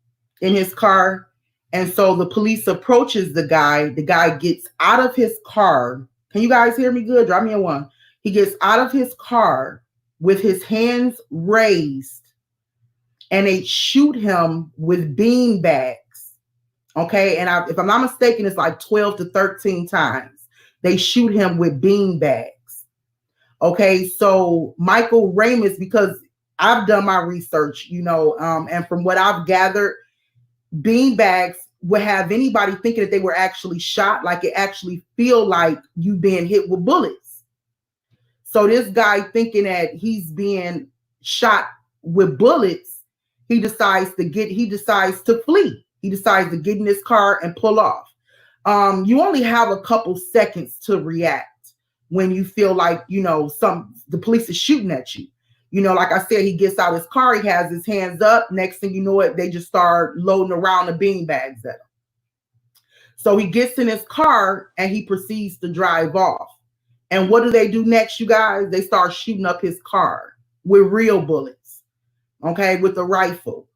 in his car. And so the police approaches the guy. The guy gets out of his car. Can you guys hear me good? Drop me a 1. He gets out of his car with his hands raised and they shoot him with bean bags. Okay. And if I'm not mistaken, it's like 12 to 13 times. They shoot him with bean bags. Okay. So Michael Ramos, because I've done my research, you know, and from what I've gathered, bean bags would have anybody thinking that they were actually shot, like it actually feel like you being hit with bullets. So this guy thinking that he's being shot with bullets, he decides to flee. He decides to get in his car and pull off. You only have a couple seconds to react when you feel like, you know, the police is shooting at you. You know, like I said, he gets out his car, he has his hands up. Next thing you know it, they just start loading around the bean bags at him. So he gets in his car and he proceeds to drive off. And what do they do next, you guys? They start shooting up his car with real bullets, okay, with a rifle.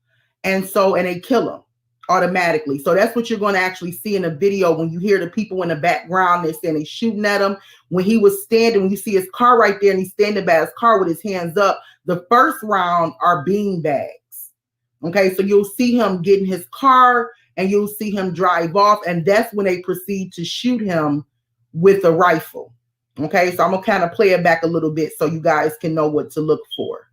And they kill him automatically. So that's what you're going to actually see in the video when you hear the people in the background. They're saying they're shooting at him. When he was standing, when you see his car right there and he's standing by his car with his hands up, the first round are bean bags. Okay, so you'll see him get in his car and you'll see him drive off. And that's when they proceed to shoot him with a rifle. Okay, so I'm going to kind of play it back a little bit so you guys can know what to look for.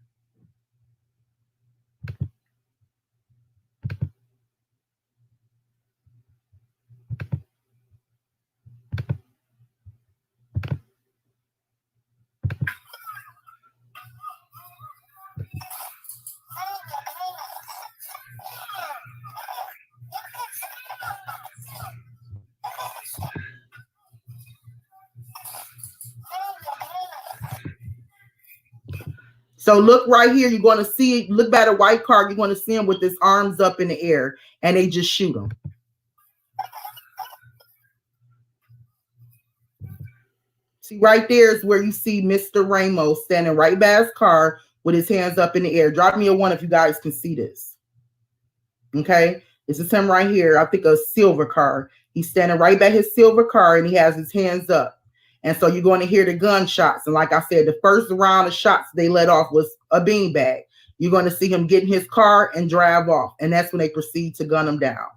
So look right here. You're going to see, look by the white card. You're going to see him with his arms up in the air, and they just shoot him. See, right there is where you see Mr. Ramos standing right by his car with his hands up in the air. Drop me a 1 if you guys can see this. Okay, this is him right here. I think a silver car. He's standing right by his silver car, and he has his hands up. And so you're going to hear the gunshots. And like I said, the first round of shots they let off was a beanbag. You're going to see him get in his car and drive off. And that's when they proceed to gun him down.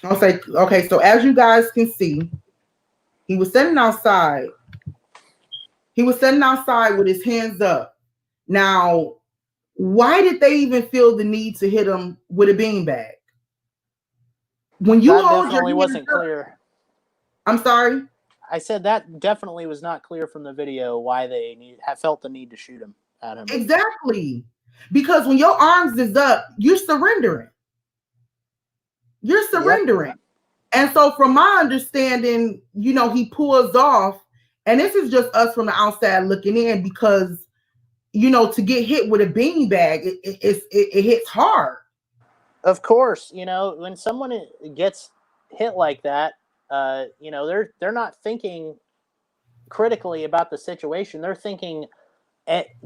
I'll say, okay, so as you guys can see, he was standing outside. He was standing outside with his hands up. Now, why did they even feel the need to hit him with a beanbag? When you that hold definitely your wasn't hands up, clear. I'm sorry? I said that definitely was not clear from the video why they felt the need to shoot him at him. Exactly. Because when your arms is up, you're surrendering. You're surrendering. Yep. And so from my understanding, you know, he pulls off, and this is just us from the outside looking in, because, you know, to get hit with a beanbag, it hits hard. Of course, you know, when someone gets hit like that, you know, they're not thinking critically about the situation. They're thinking,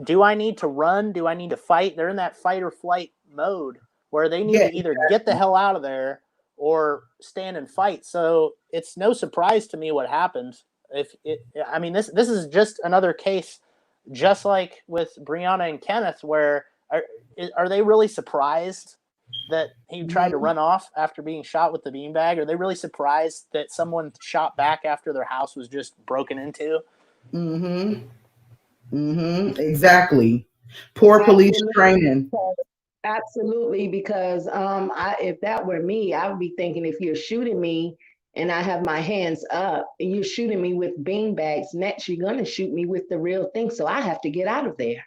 do I need to run? Do I need to fight? They're in that fight or flight mode where they need to either get the hell out of there or stand and fight. So it's no surprise to me what happens. I mean, this is just another case, just like with Breonna and Kenneth, where are they really surprised that he tried to run off after being shot with the beanbag? Are they really surprised that someone shot back after their house was just broken into? Exactly. Poor police training. Absolutely, because if that were me, I would be thinking, if you're shooting me and I have my hands up and you're shooting me with beanbags, next you're going to shoot me with the real thing. So I have to get out of there.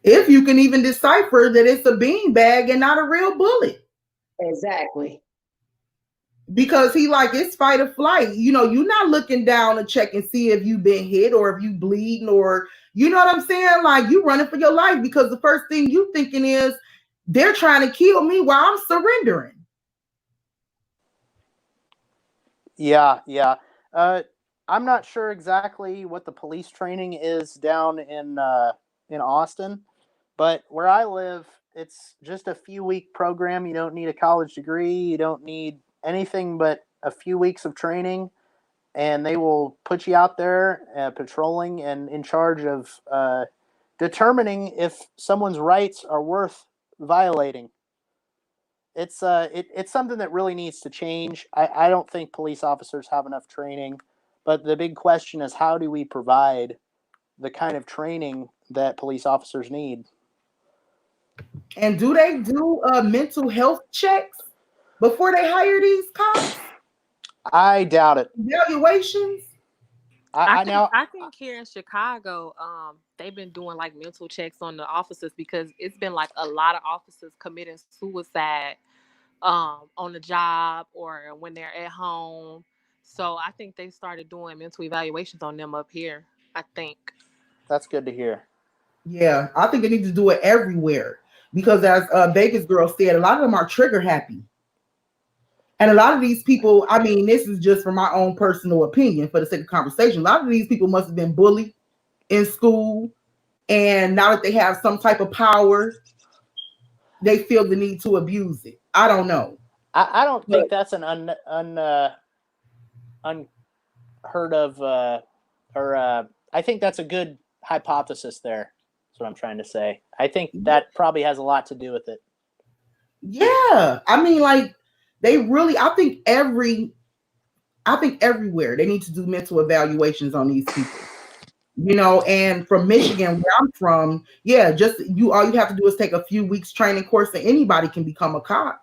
If you can even decipher that it's a beanbag and not a real bullet. Exactly. Because it's fight or flight. You know, you're not looking down to check and see if you've been hit or if you bleeding, or, you know what I'm saying? Like, you running for your life, because the first thing you thinking is they're trying to kill me while I'm surrendering. Yeah. I'm not sure exactly what the police training is down in Austin, but where I live, it's just a few-week program. You don't need a college degree. You don't need anything but a few weeks of training, and they will put you out there patrolling and in charge of determining if someone's rights are worth violating. It's something that really needs to change. I don't think police officers have enough training, but the big question is, how do we provide the kind of training that police officers need? And do they do mental health checks before they hire these cops? I doubt it. Evaluations? I think here in Chicago, they've been doing like mental checks on the officers, because it's been like a lot of officers committing suicide on the job or when they're at home. So I think they started doing mental evaluations on them up here, I think. That's good to hear. Yeah, I think they need to do it everywhere, because as Vegas girl said, a lot of them are trigger happy. And a lot of these people, I mean, this is just from my own personal opinion for the sake of conversation, a lot of these people must have been bullied in school, and now that they have some type of power, they feel the need to abuse it. I don't know. I don't But think that's an unheard of, I think that's a good hypothesis there. That's what I'm trying to say. I think that probably has a lot to do with it. yeah, I mean, like they really, I think everywhere they need to do mental evaluations on these people. And from Michigan, where I'm from, yeah, just all you have to do is take a few weeks training course, and anybody can become a cop.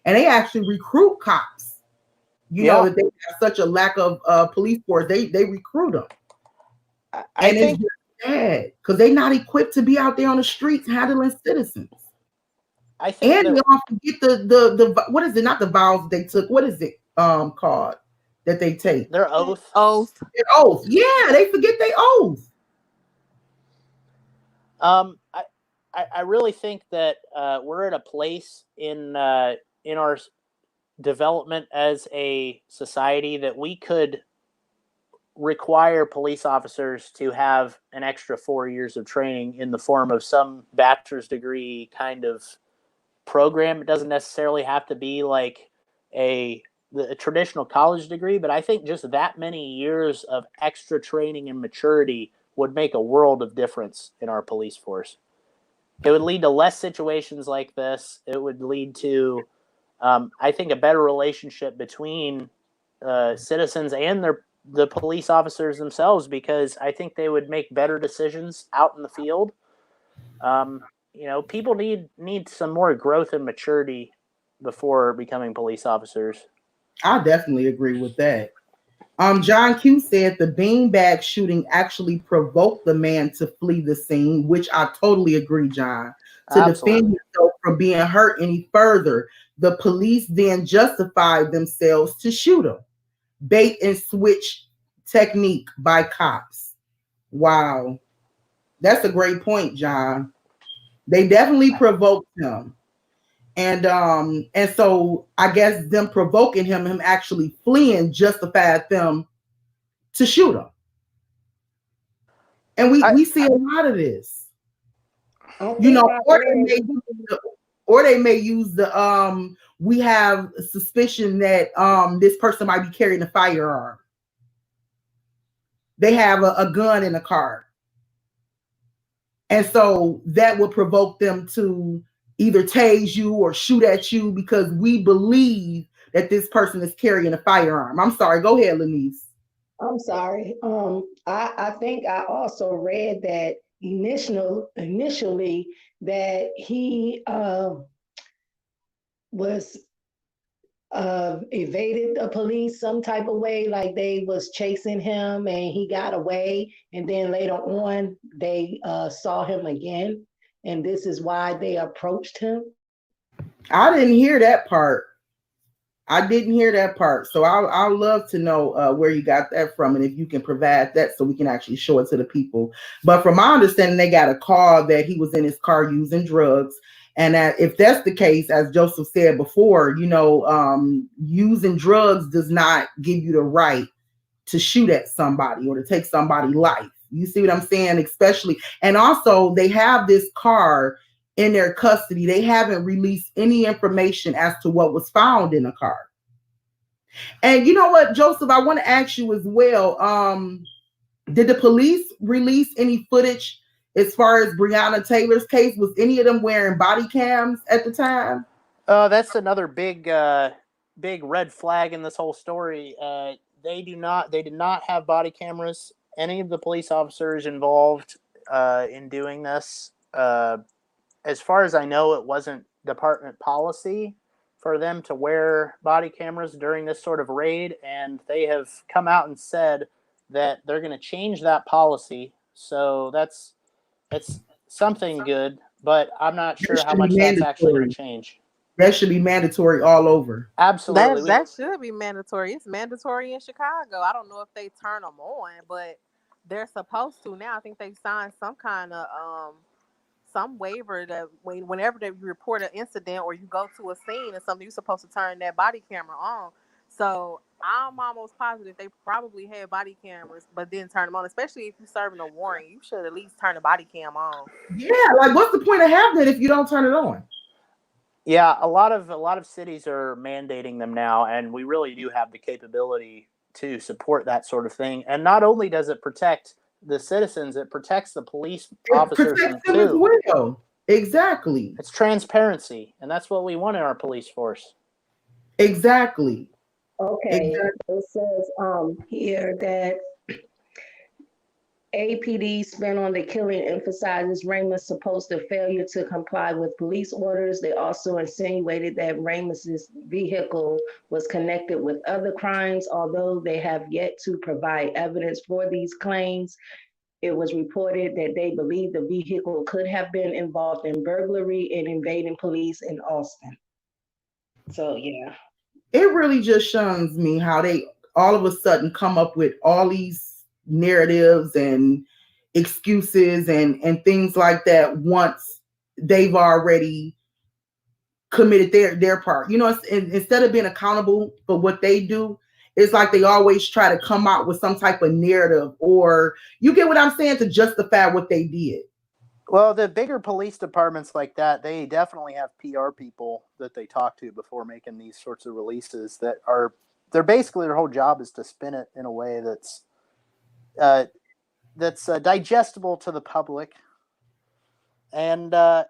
And they actually recruit cops. That they have such a lack of police force, they recruit them. And it's just bad because they're not equipped to be out there on the streets handling citizens. I think And they often get the what is it? Not the vows they took. What is it called that they take? Their oath. Their oath. Yeah, they forget their oath. I really think that we're at a place in our development as a society that we could require police officers to have an extra 4 years of training in the form of some bachelor's degree kind of program. It doesn't necessarily have to be like a traditional college degree, but I think just that many years of extra training and maturity would make a world of difference in our police force. It would lead to less situations like this. It would lead to, I think, a better relationship between citizens and the police officers themselves, because I think they would make better decisions out in the field. People need some more growth and maturity before becoming police officers. I definitely agree with that. John Q said the beanbag shooting actually provoked the man to flee the scene, which I totally agree, John. To defend himself from being hurt any further, the police then justified themselves to shoot him. Bait and switch technique by cops. Wow. That's a great point, John. They definitely provoked him. And so I guess them provoking him actually fleeing justified them to shoot him. And we see a lot of this. Or they may use the we have suspicion that this person might be carrying a firearm. They have a gun in the car. And so that would provoke them to either tase you or shoot at you because we believe that this person is carrying a firearm. I'm sorry. Go ahead, Lenise. I'm sorry. I think I also read that initially that he was evaded the police some type of way, like they was chasing him and he got away, and then later on they saw him again, and this is why they approached him. I didn't hear that part. So I'll love to know where you got that from, and if you can provide that so we can actually show it to the people. But from my understanding, they got a call that he was in his car using drugs. And that if that's the case, as Joseph said before, using drugs does not give you the right to shoot at somebody or to take somebody's life. You see what I'm saying? Especially, and also they have this car in their custody. They haven't released any information as to what was found in the car. And you know what, Joseph, I want to ask you as well. Did the police release any footage as far as Breonna Taylor's case? Was any of them wearing body cams at the time? That's another big red flag in this whole story. They did not have body cameras. Any of the police officers involved in doing this, as far as I know, it wasn't department policy for them to wear body cameras during this sort of raid, and they have come out and said that they're going to change that policy. So that's something good, but I'm not sure how much that's actually going to change. That should be mandatory all over. Absolutely. That should be mandatory. It's mandatory in Chicago. I don't know if they turn them on, but they're supposed to now. I think they signed some kind of some waiver that whenever they report an incident or you go to a scene or something, you're supposed to turn that body camera on. So I'm almost positive they probably had body cameras, but didn't turn them on. Especially if you're serving a warrant, you should at least turn the body cam on. Yeah, like what's the point of having it if you don't turn it on? Yeah, a lot of cities are mandating them now, and we really do have the capability to support that sort of thing. And not only does it protect the citizens, it protects the police It officers protects them as too. well. Exactly. It's transparency, and that's what we want in our police force. Exactly. Okay, Exactly. it says here that APD spent on the killing emphasizes Ramos' supposed failure to comply with police orders. They also insinuated that Ramos's vehicle was connected with other crimes, although they have yet to provide evidence for these claims. It was reported that they believe the vehicle could have been involved in burglary and invading police in Austin. So, yeah. It really just shuns me how they all of a sudden come up with all these narratives and excuses and things like that once they've already committed their part. You know, instead of being accountable for what they do, it's like they always try to come out with some type of narrative, or you get what I'm saying, to justify what they did. Well, the bigger police departments like that, they definitely have PR people that they talk to before making these sorts of releases that are, they're basically, their whole job is to spin it in a way uh, that's digestible to the public. And I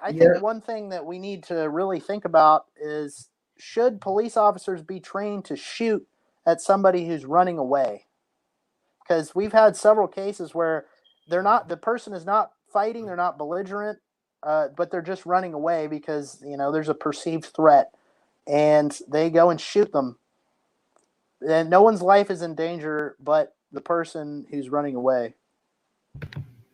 think Yeah. one thing that we need to really think about is, should police officers be trained to shoot at somebody who's running away? Because we've had several cases where the person is not fighting, they're not belligerent, but they're just running away because, there's a perceived threat, and they go and shoot them. And no one's life is in danger but the person who's running away.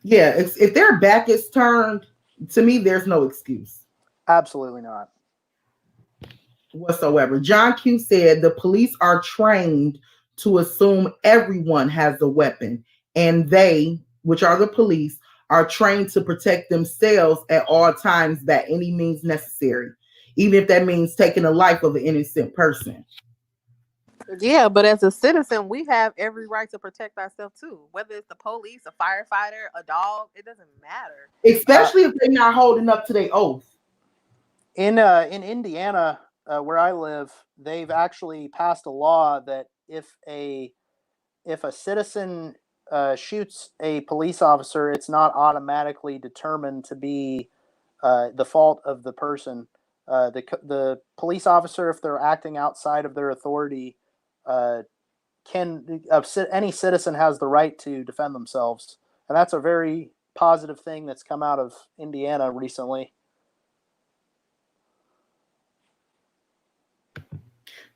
Yeah, if their back is turned, to me, there's no excuse Absolutely not. whatsoever. John Q said the police are trained to assume everyone has a weapon, and they, which are the police, are trained to protect themselves at all times by any means necessary, even if that means taking the life of an innocent person. Yeah, but as a citizen, we have every right to protect ourselves too. Whether it's the police, a firefighter, a dog, it doesn't matter. Especially if they're not holding up to their oath. In Indiana, where I live, they've actually passed a law that if a citizen shoots a police officer, it's not automatically determined to be the fault of the person. The police officer, if they're acting outside of their authority, uh, any citizen has the right to defend themselves, and that's a very positive thing that's come out of Indiana recently.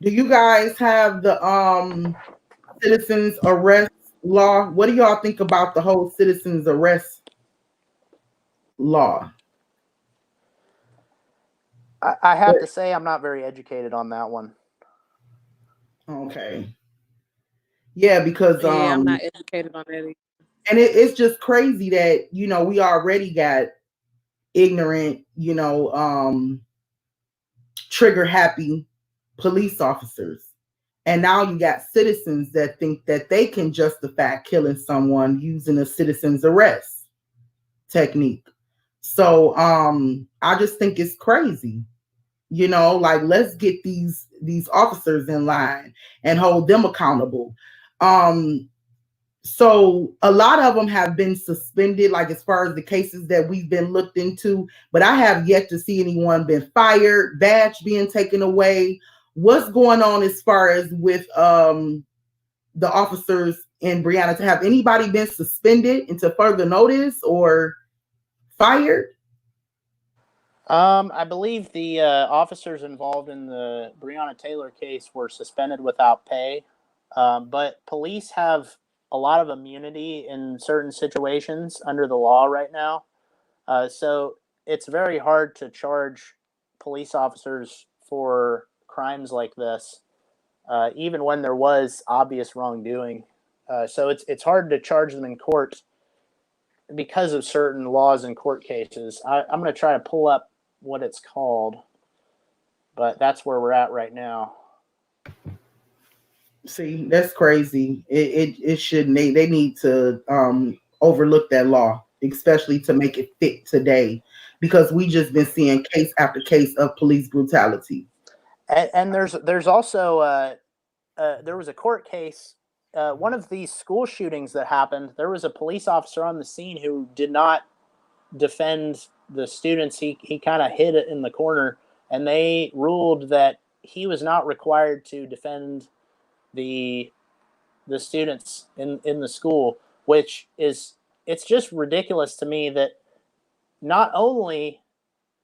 Do you guys have the citizens arrest law? What do y'all think about the whole citizens arrest law? I have to say I'm not very educated on that one. Okay. Yeah, because Yeah, I'm not educated on that either. and it's just crazy that we already got ignorant, trigger happy police officers, and now you got citizens that think that they can justify killing someone using a citizen's arrest technique. So I just think it's crazy. Like, let's get these officers in line and hold them accountable. So a lot of them have been suspended, like as far as the cases that we've been looked into, but I have yet to see anyone been fired, badge being taken away. What's going on as far as with the officers in Breonna? To have anybody been suspended until further notice or fired? I believe the officers involved in the Breonna Taylor case were suspended without pay, but police have a lot of immunity in certain situations under the law right now. So it's very hard to charge police officers for crimes like this, even when there was obvious wrongdoing. So it's hard to charge them in court because of certain laws in court cases. I'm going to try to pull up what it's called, but that's where we're at right now. See, that's crazy. It shouldn't. They need to overlook that law, especially to make it fit today, because we just been seeing case after case of police brutality. And there's also there was a court case. One of these school shootings that happened, there was a police officer on the scene who did not defend the students. He kind of hid it in the corner, and they ruled that he was not required to defend the students in the school, which is, it's just ridiculous to me that not only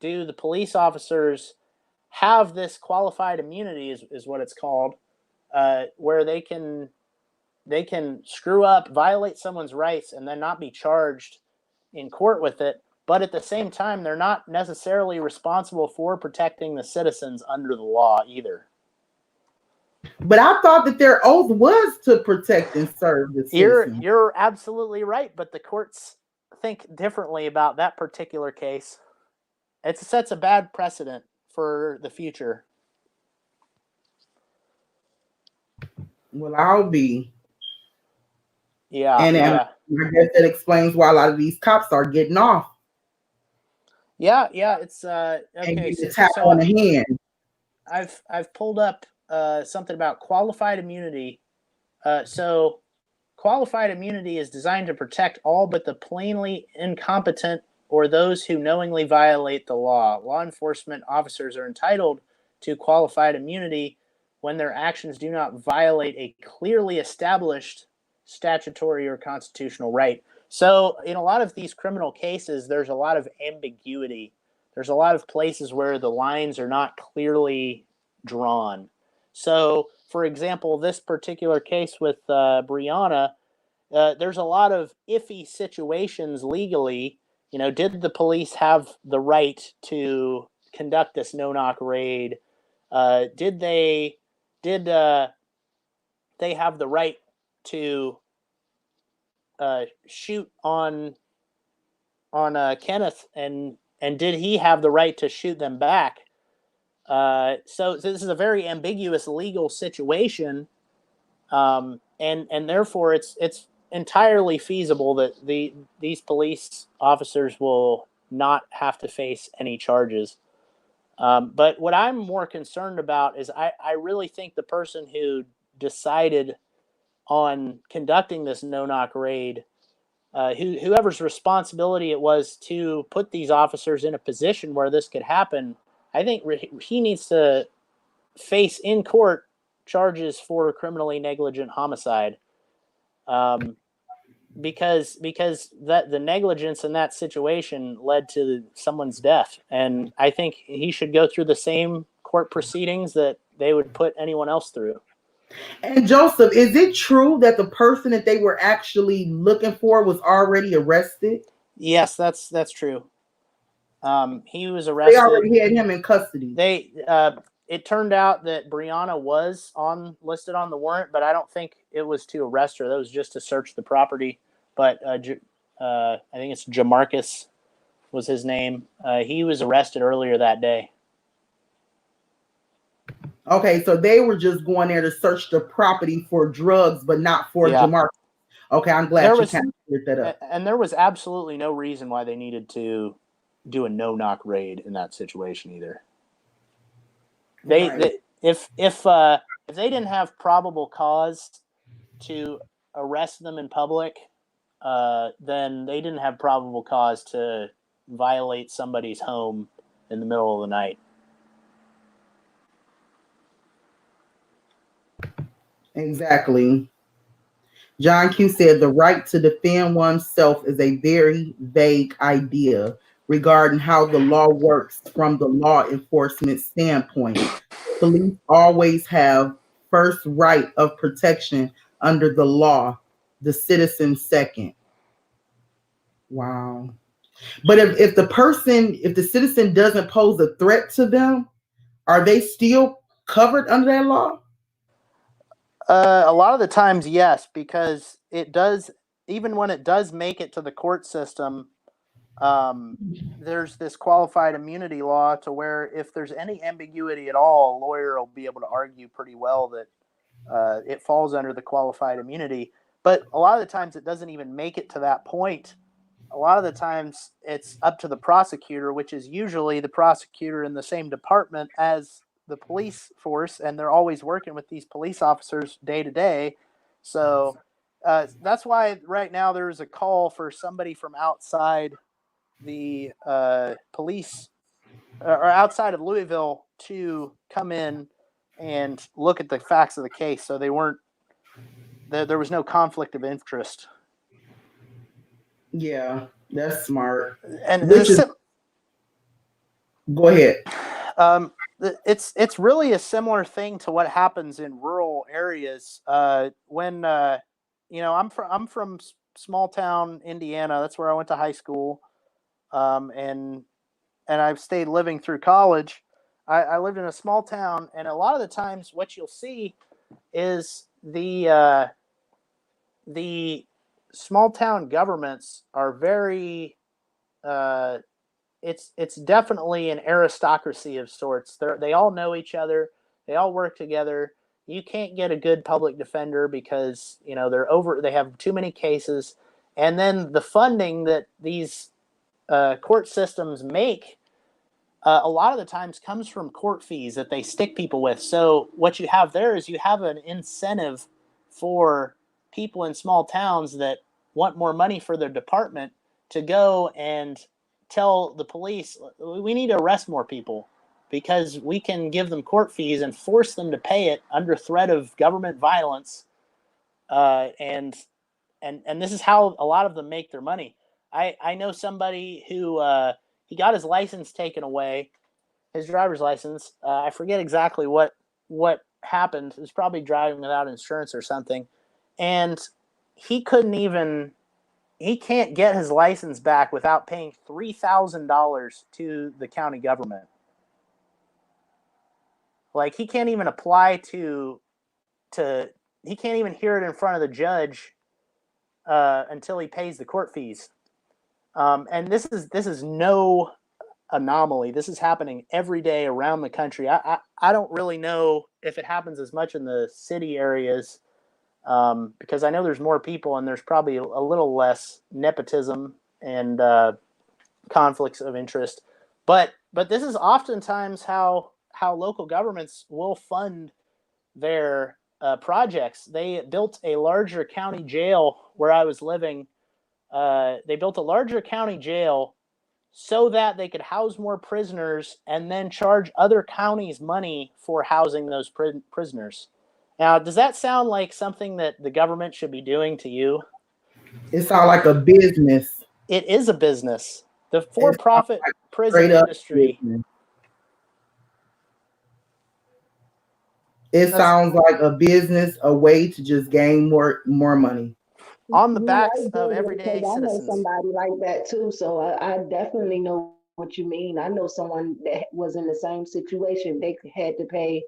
do the police officers have this qualified immunity, is what it's called, where they can screw up, violate someone's rights, and then not be charged in court with it. But at the same time, they're not necessarily responsible for protecting the citizens under the law either. But I thought that their oath was to protect and serve the citizens. You're absolutely right, but the courts think differently about that particular case. It sets a bad precedent for the future. Well, I'll be. Yeah, And yeah. I guess that explains why a lot of these cops are getting off. Yeah, it's And okay. getting the tap on the hand. I've pulled up something about qualified immunity. So qualified immunity is designed to protect all but the plainly incompetent or those who knowingly violate the law. Law enforcement officers are entitled to qualified immunity when their actions do not violate a clearly established statutory or constitutional right. So in a lot of these criminal cases, there's a lot of ambiguity. There's a lot of places where the lines are not clearly drawn. So, for example, this particular case with Breonna, there's a lot of iffy situations legally. You know, did the police have the right to conduct this no-knock raid? Did they have the right to shoot on Kenneth, and did he have the right to shoot them back? So this is a very ambiguous legal situation, and therefore it's entirely feasible that these police officers will not have to face any charges. But what I'm more concerned about is I really think the person who decided on conducting this no-knock raid, whoever's responsibility it was to put these officers in a position where this could happen, I think he needs to face in court charges for criminally negligent homicide, because that the negligence in that situation led to someone's death, and I think he should go through the same court proceedings that they would put anyone else through. And Joseph, is it true that the person that they were actually looking for was already arrested? Yes, that's true. He was arrested. They already had him in custody. It turned out that Breonna was listed on the warrant, but I don't think it was to arrest her. That was just to search the property. But I think it's Jamarcus was his name. He was arrested earlier that day. Okay, so they were just going there to search the property for drugs, but not for Jamarcus. Okay, I'm glad you kind of cleared that up. And there was absolutely no reason why they needed to do a no-knock raid in that situation either. If they didn't have probable cause to arrest them in public, then they didn't have probable cause to violate somebody's home in the middle of the night. Exactly. John Q said the right to defend oneself is a very vague idea regarding how the law works from the law enforcement standpoint. Police always have first right of protection under the law, the citizen second. Wow. But if the citizen doesn't pose a threat to them, are they still covered under that law? A lot of the times, yes, because it does, even when it does make it to the court system, there's this qualified immunity law to where if there's any ambiguity at all, a lawyer will be able to argue pretty well that it falls under the qualified immunity. But a lot of the times it doesn't even make it to that point. A lot of the times it's up to the prosecutor, which is usually the prosecutor in the same department as the police force, and they're always working with these police officers day to day. So that's why right now there's a call for somebody from outside the police or outside of Louisville to come in and look at the facts of the case. So there was no conflict of interest. Yeah, that's smart. And Which is, go ahead. It's really a similar thing to what happens in rural areas. When I'm from small town Indiana. That's where I went to high school, and I've stayed living through college. I lived in a small town, and a lot of the times, what you'll see is the small town governments are very. It's definitely an aristocracy of sorts. They all know each other. They all work together. You can't get a good public defender because they have too many cases, and then the funding that these court systems make a lot of the times comes from court fees that they stick people with. So what you have there is you have an incentive for people in small towns that want more money for their department to go and tell the police, we need to arrest more people because we can give them court fees and force them to pay it under threat of government violence. And this is how a lot of them make their money. I know somebody who he got his license taken away, his driver's license. I forget exactly what happened. It was probably driving without insurance or something. And he can't get his license back without paying $3,000 to the county government. Like he can't even apply he can't even hear it in front of the judge until he pays the court fees. And this is no anomaly. This is happening every day around the country. I don't really know if it happens as much in the city areas because I know there's more people and there's probably a little less nepotism and conflicts of interest. But this is oftentimes how local governments will fund their projects. They built a larger county jail where I was living. They built a larger county jail so that they could house more prisoners and then charge other counties money for housing those prisoners. Now, does that sound like something that the government should be doing to you? It sounds like a business. It is a business. The for-profit prison industry. It sounds like a business, a way to just gain more money. On the backs of everyday citizens. I know somebody like that too, so I definitely know what you mean. I know someone that was in the same situation. They had to pay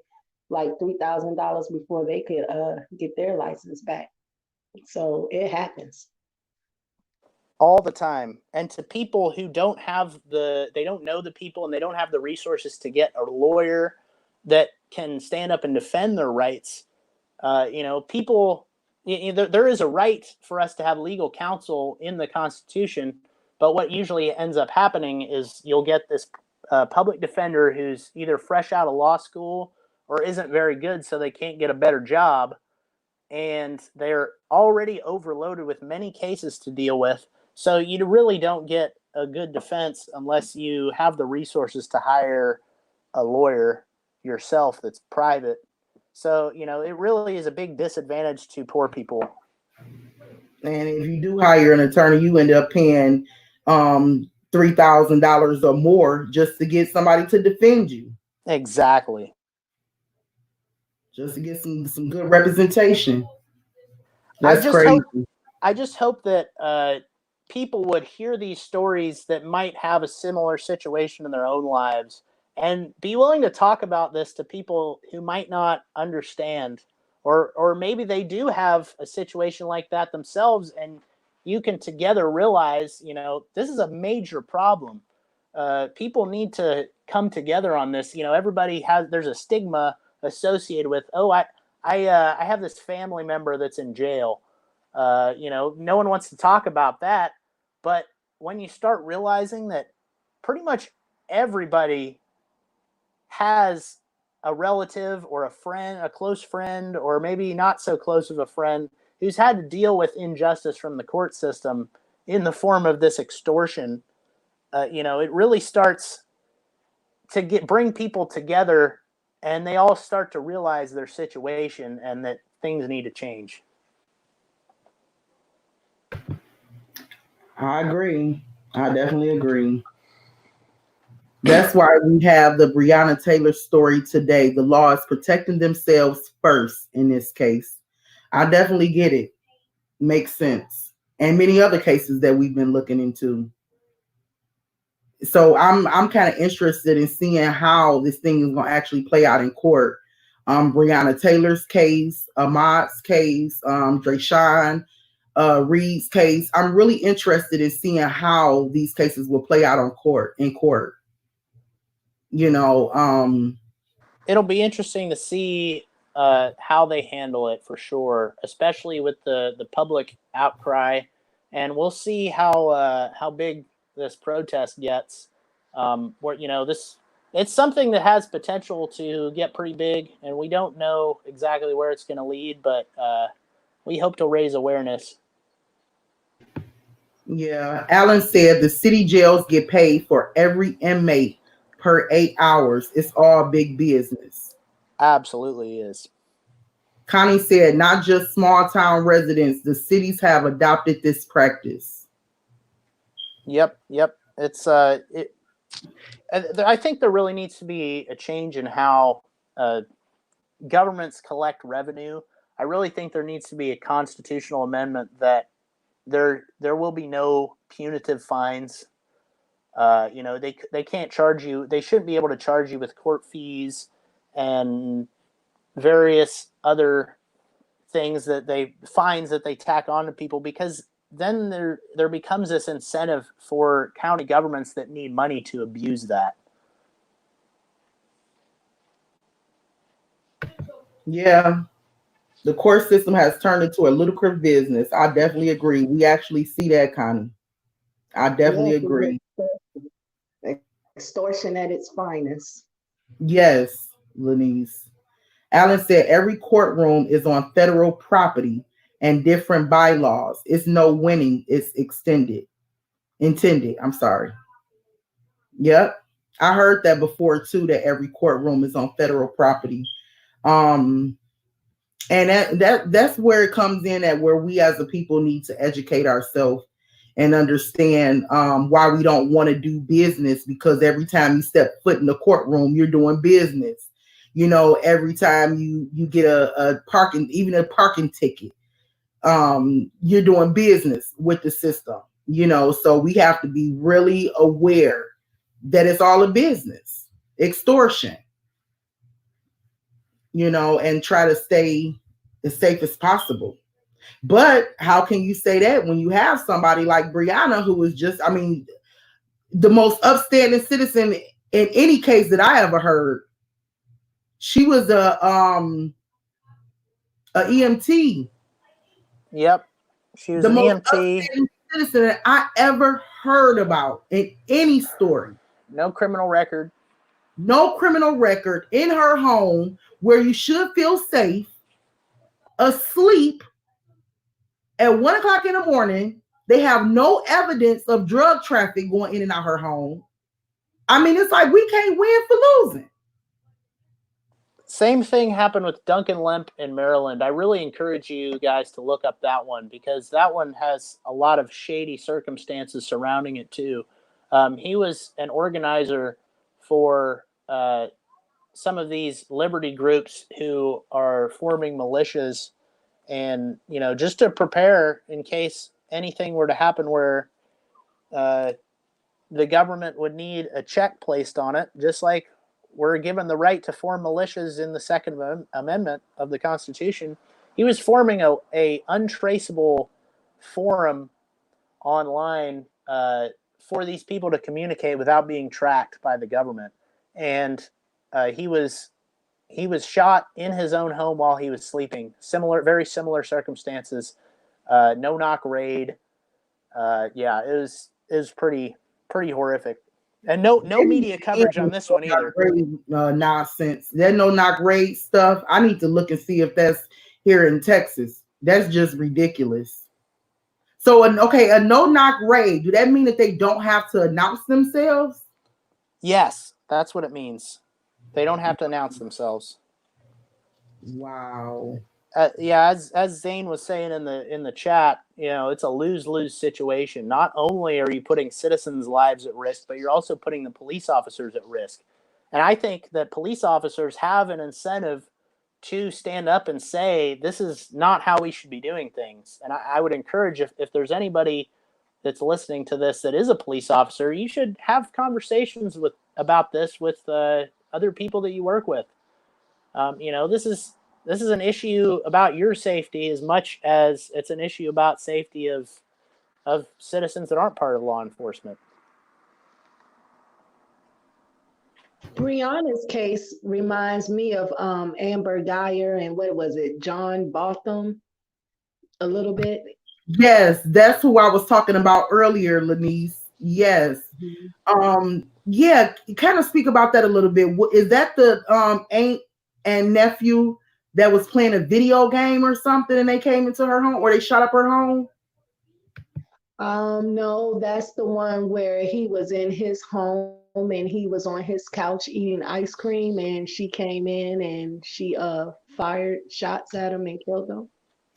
like $3,000 before they could get their license back. So it happens all the time. And to people who don't know the people and they don't have the resources to get a lawyer that can stand up and defend their rights, people. There is a right for us to have legal counsel in the Constitution, but what usually ends up happening is you'll get this public defender who's either fresh out of law school or isn't very good, so they can't get a better job, and they're already overloaded with many cases to deal with. So you really don't get a good defense unless you have the resources to hire a lawyer yourself that's private. So, it really is a big disadvantage to poor people. And if you do hire an attorney, you end up paying $3,000 or more just to get somebody to defend you. Exactly. Just to get some good representation. That's crazy. I just hope that people would hear these stories that might have a similar situation in their own lives and be willing to talk about this to people who might not understand, or maybe they do have a situation like that themselves, and you can together realize, this is a major problem. People need to come together on this. There's a stigma associated with, I have this family member that's in jail. No one wants to talk about that, but when you start realizing that pretty much everybody has a relative or a friend, a close friend, or maybe not so close of a friend who's had to deal with injustice from the court system in the form of this extortion, it really starts to bring people together, and they all start to realize their situation and that things need to change. I agree. I definitely agree. That's why we have the Breonna Taylor story today. The law is protecting themselves first in this case. I definitely get it. Makes sense. And many other cases that we've been looking into. So I'm kind of interested in seeing how this thing is going to actually play out in court. Breonna Taylor's case, Ahmaud's case, Drayshawn Reed's case. I'm really interested in seeing how these cases will play out in court. It'll be interesting to see how they handle it for sure, especially with the public outcry, and we'll see how big this protest gets. This it's something that has potential to get pretty big, and we don't know exactly where it's going to lead, but we hope to raise awareness. Yeah, Alan said the city jails get paid for every inmate per 8 hours. It's all big business. Absolutely is. Connie said, not just small town residents, the cities have adopted this practice. Yep. It's I think there really needs to be a change in how governments collect revenue. I really think there needs to be a constitutional amendment that there will be no punitive fines. They can't charge you. They shouldn't be able to charge you with court fees and various other things fines that they tack on to people, because then there becomes this incentive for county governments that need money to abuse that. Yeah, the court system has turned into a lucrative business. I definitely agree. We actually see that, Connie. I definitely agree. Extortion at its finest. Yes, Lenise. Alan said every courtroom is on federal property and different bylaws. It's no winning, it's intended. I'm sorry. Yep. I heard that before too, that every courtroom is on federal property. Um, and that's where it comes in, at where we as a people need to educate ourselves and understand why we don't want to do business, because every time you step foot in the courtroom, you're doing business. Every time you get a parking, even a parking ticket, you're doing business with the system. So we have to be really aware that it's all a business, extortion, and try to stay as safe as possible. But how can you say that when you have somebody like Breonna, who is just, the most upstanding citizen in any case that I ever heard? She was a EMT. Yep, she was The an most EMT. upstanding citizen that I ever heard about in any story. No criminal record. No criminal record, in her home where you should feel safe, asleep at 1 o'clock in the morning. They have no evidence of drug traffic going in and out her home. It's like we can't win for losing. Same thing happened with Duncan Lemp in Maryland. I really encourage you guys to look up that one, because that one has a lot of shady circumstances surrounding it too. He was an organizer for some of these liberty groups who are forming militias, and just to prepare in case anything were to happen where the government would need a check placed on it, just like we're given the right to form militias in the Second Amendment of the Constitution. He was forming a untraceable forum online for these people to communicate without being tracked by the government. And he was He was shot in his own home while he was sleeping. Very similar circumstances. No knock raid. Yeah, it was pretty horrific, and no media coverage on this one either. Nonsense. That no knock raid stuff. I need to look and see if that's here in Texas. That's just ridiculous. So, a no knock raid. Do that mean that they don't have to announce themselves? Yes, that's what it means. They don't have to announce themselves. Wow. Yeah, as Zane was saying in the chat, it's a lose-lose situation. Not only are you putting citizens' lives at risk, but you're also putting the police officers at risk. And I think that police officers have an incentive to stand up and say, this is not how we should be doing things. And I would encourage, if there's anybody that's listening to this that is a police officer, you should have conversations about this with other people that you work with. This is an issue about your safety as much as it's an issue about safety of citizens that aren't part of law enforcement. Breonna's case reminds me of Amber Dyer and what was it, John Botham, a little bit. Yes, that's who I was talking about earlier, Lanice. Yes. Mm-hmm. Yeah, kind of speak about that a little bit. Is that the aunt and nephew that was playing a video game or something and they came into her home, or they shot up her home? No, that's the one where he was in his home and he was on his couch eating ice cream and she came in and she fired shots at him and killed him.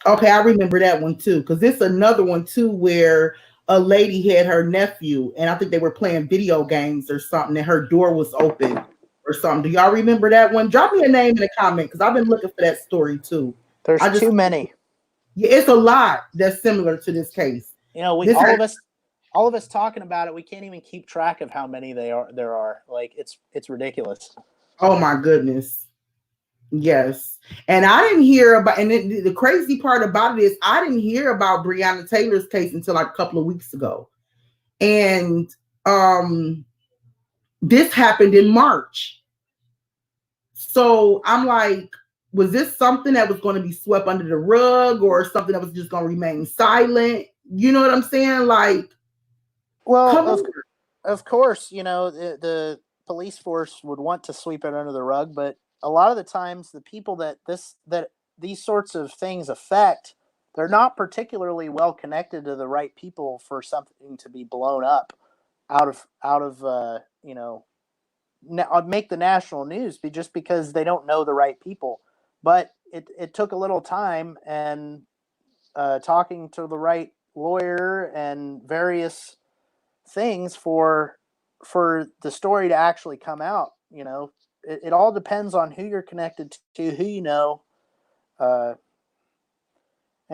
Okay, I remember that one too, because it's another one too where a lady had her nephew and I think they were playing video games or something and her door was open or something. Do y'all remember that one? Drop me a name in the comment because I've been looking for that story too. There's too many. Yeah, it's a lot that's similar to this case. All of us talking about it, we can't even keep track of how many there are. Like it's ridiculous. Oh my goodness. Yes. And I didn't hear about, and the crazy part about it is I didn't hear about Breonna Taylor's case until like a couple of weeks ago. And this happened in March. So I'm like, was this something that was going to be swept under the rug or something that was just going to remain silent? You know what I'm saying? Like, well, of course, the police force would want to sweep it under the rug, but a lot of the times the people that these sorts of things affect, they're not particularly well connected to the right people for something to be blown up out of make the national news just because they don't know the right people. But it took a little time and talking to the right lawyer and various things for the story to actually come out. It all depends on who you're connected to, who you know. And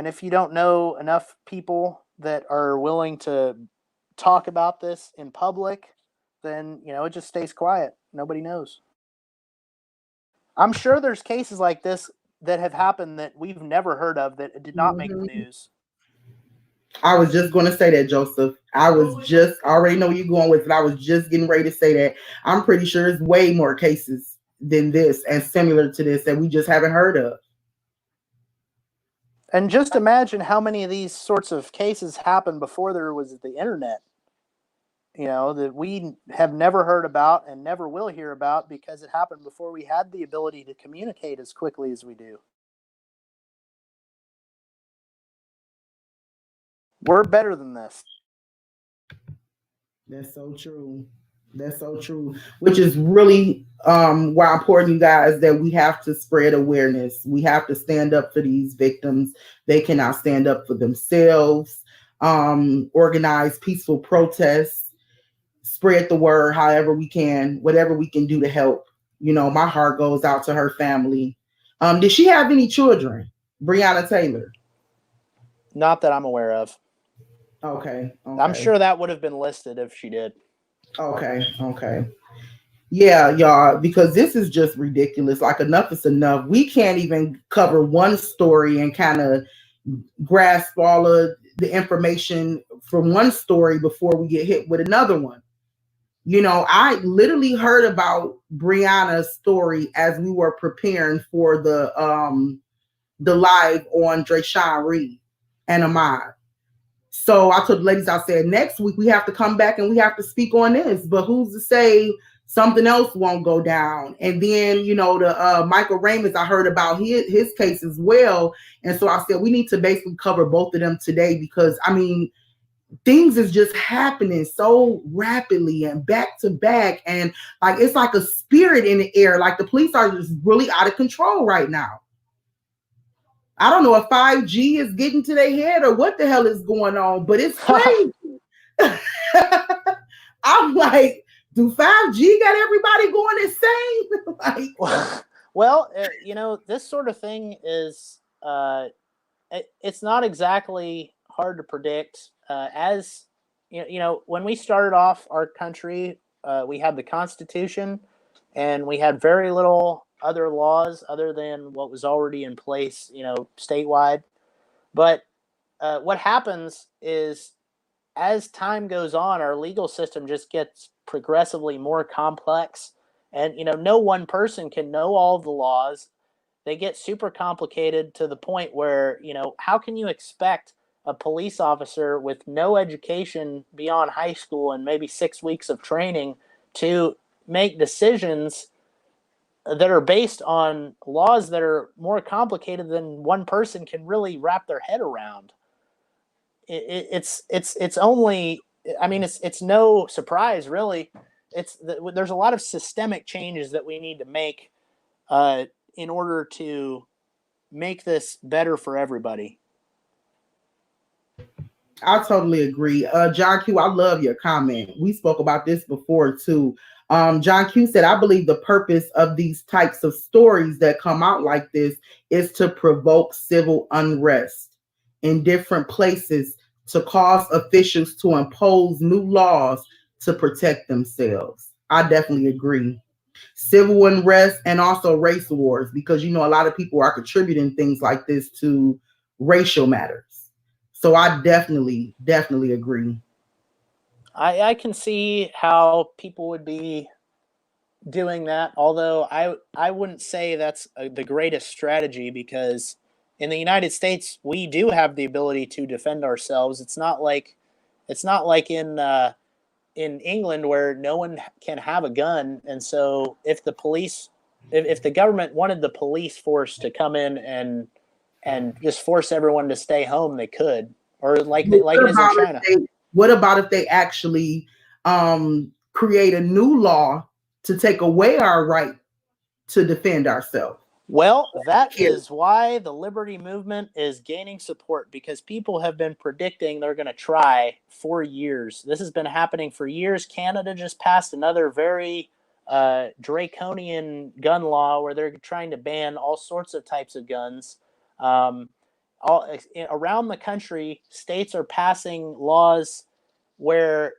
if you don't know enough people that are willing to talk about this in public, then, it just stays quiet. Nobody knows. I'm sure there's cases like this that have happened that we've never heard of that did not make the news. I was just going to say that, Joseph. I already know where you're going with it. I was just getting ready to say that. I'm pretty sure it's way more cases than this and similar to this that we just haven't heard of. And just imagine how many of these sorts of cases happened before there was the internet, that we have never heard about and never will hear about because it happened before we had the ability to communicate as quickly as we do. We're better than this. That's so true. That's so true. Which is really why important, you guys, that we have to spread awareness. We have to stand up for these victims. They cannot stand up for themselves. Organize peaceful protests. Spread the word however we can, whatever we can do to help. My heart goes out to her family. Did she have any children, Breonna Taylor? Not that I'm aware of. Okay. I'm sure that would have been listed if she did. Okay. Yeah, y'all, because this is just ridiculous. Like, enough is enough. We can't even cover one story and kind of grasp all of the information from one story before we get hit with another one. You know, I literally heard about Breonna's story as we were preparing for the live on Drayshawn Reed and Ahmad. So I told the ladies, I said, next week we have to come back and we have to speak on this. But who's to say something else won't go down? And then, you know, the Michael Ramos, I heard about his case as well. And so I said, we need to basically cover both of them today because, I mean, things is just happening so rapidly and back to back. And like, it's like a spirit in the air. Like the police are just really out of control right now. I don't know if 5G is getting to their head or what the hell is going on, but it's crazy. I'm like, do 5G got everybody going insane? Like, well, you know, this sort of thing is, it's not exactly hard to predict. As you know, when we started off our country, we had the Constitution, and we had very little other laws other than what was already in place, you know, statewide. But what happens is, as time goes on, our legal system just gets progressively more complex, and you know, no one person can know all the laws. They get super complicated to the point where, you know, how can you expect a police officer with no education beyond high school and maybe 6 weeks of training to make decisions that are based on laws that are more complicated than one person can really wrap their head around? It's only, I mean, it's no surprise really. There's a lot of systemic changes that we need to make in order to make this better for everybody. I totally agree. John Q, I love your comment. We spoke about this before too. John Q said, I believe the purpose of these types of stories that come out like this is to provoke civil unrest in different places, to cause officials to impose new laws to protect themselves. I definitely agree. Civil unrest and also race wars, because you know a lot of people are contributing things like this to racial matters. So I definitely agree. I can see how people would be doing that, although I wouldn't say that's the greatest strategy, because in the United States we do have the ability to defend ourselves. It's not like in England where no one can have a gun, and so if the government wanted the police force to come in and just force everyone to stay home, they could, or like it is in China. What about if they actually create a new law to take away our right to defend ourselves? Well, that is why the liberty movement is gaining support, because people have been predicting they're going to try for years. This has been happening for years. Canada just passed another very draconian gun law where they're trying to ban all sorts of types of guns. Around the country, states are passing laws where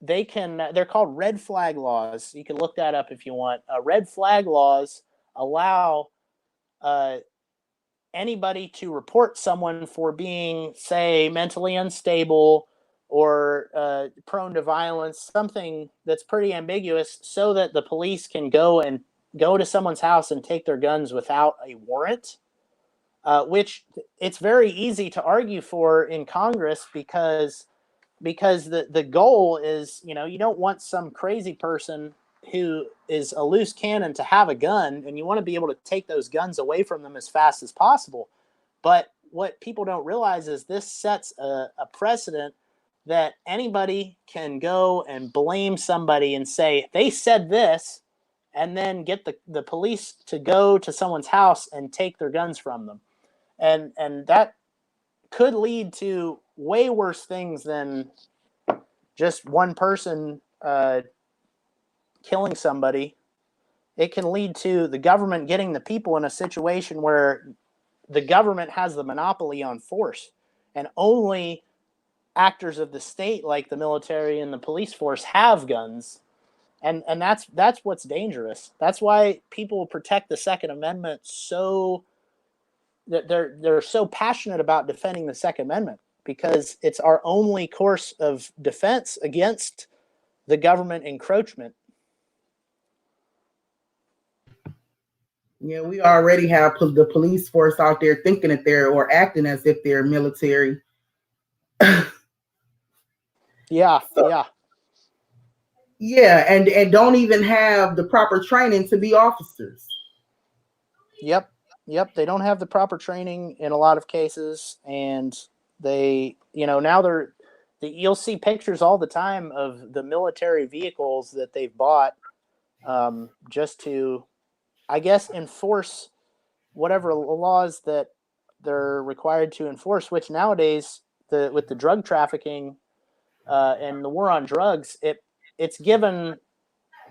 they're called red flag laws. You can look that up if you want. Red flag laws allow uh, anybody to report someone for being, say, mentally unstable or prone to violence, something that's pretty ambiguous, so that the police can go to someone's house and take their guns without a warrant. Which it's very easy to argue for in Congress, because the goal is, you know, you don't want some crazy person who is a loose cannon to have a gun, and you want to be able to take those guns away from them as fast as possible. But what people don't realize is this sets a precedent that anybody can go and blame somebody and say they said this, and then get the police to go to someone's house and take their guns from them. And that could lead to way worse things than just one person killing somebody. It can lead to the government getting the people in a situation where the government has the monopoly on force, and only actors of the state, like the military and the police force, have guns. And that's what's dangerous. That's why people protect the Second Amendment so that they're so passionate about defending the Second Amendment, because it's our only course of defense against the government encroachment. Yeah, we already have the police force out there thinking that they're or acting as if they're military. Yeah, yeah. Yeah, and don't even have the proper training to be officers. Yep. They don't have the proper training in a lot of cases, and they, now you'll see pictures all the time of the military vehicles that they've bought, just to, I guess, enforce whatever laws that they're required to enforce. Which nowadays, with the drug trafficking and the war on drugs, it's given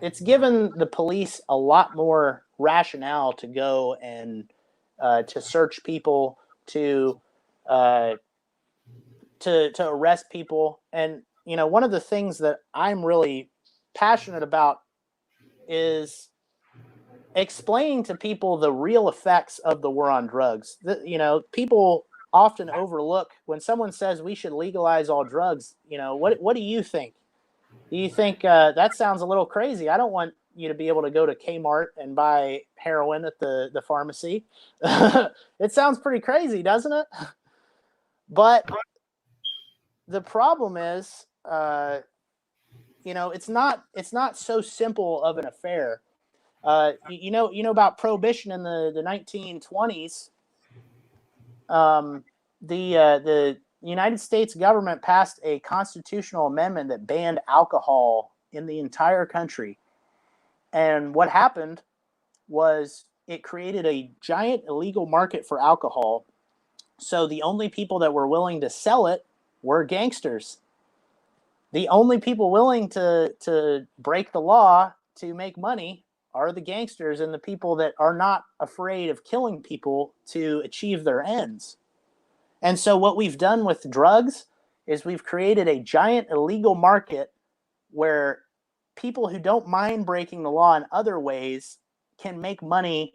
the police a lot more rationale to go and to search people, to arrest people. And one of the things that I'm really passionate about is explaining to people the real effects of the war on drugs. People often overlook when someone says we should legalize all drugs. What do you think? Do you think that sounds a little crazy? I don't want you to be able to go to Kmart and buy heroin at the pharmacy. It sounds pretty crazy, doesn't it? But the problem is, it's not so simple of an affair. You know about prohibition in the 1920s. The United States government passed a constitutional amendment that banned alcohol in the entire country. And what happened was it created a giant illegal market for alcohol. So the only people that were willing to sell it were gangsters. The only people willing to break the law to make money are the gangsters and the people that are not afraid of killing people to achieve their ends. And so what we've done with drugs is we've created a giant illegal market where people who don't mind breaking the law in other ways can make money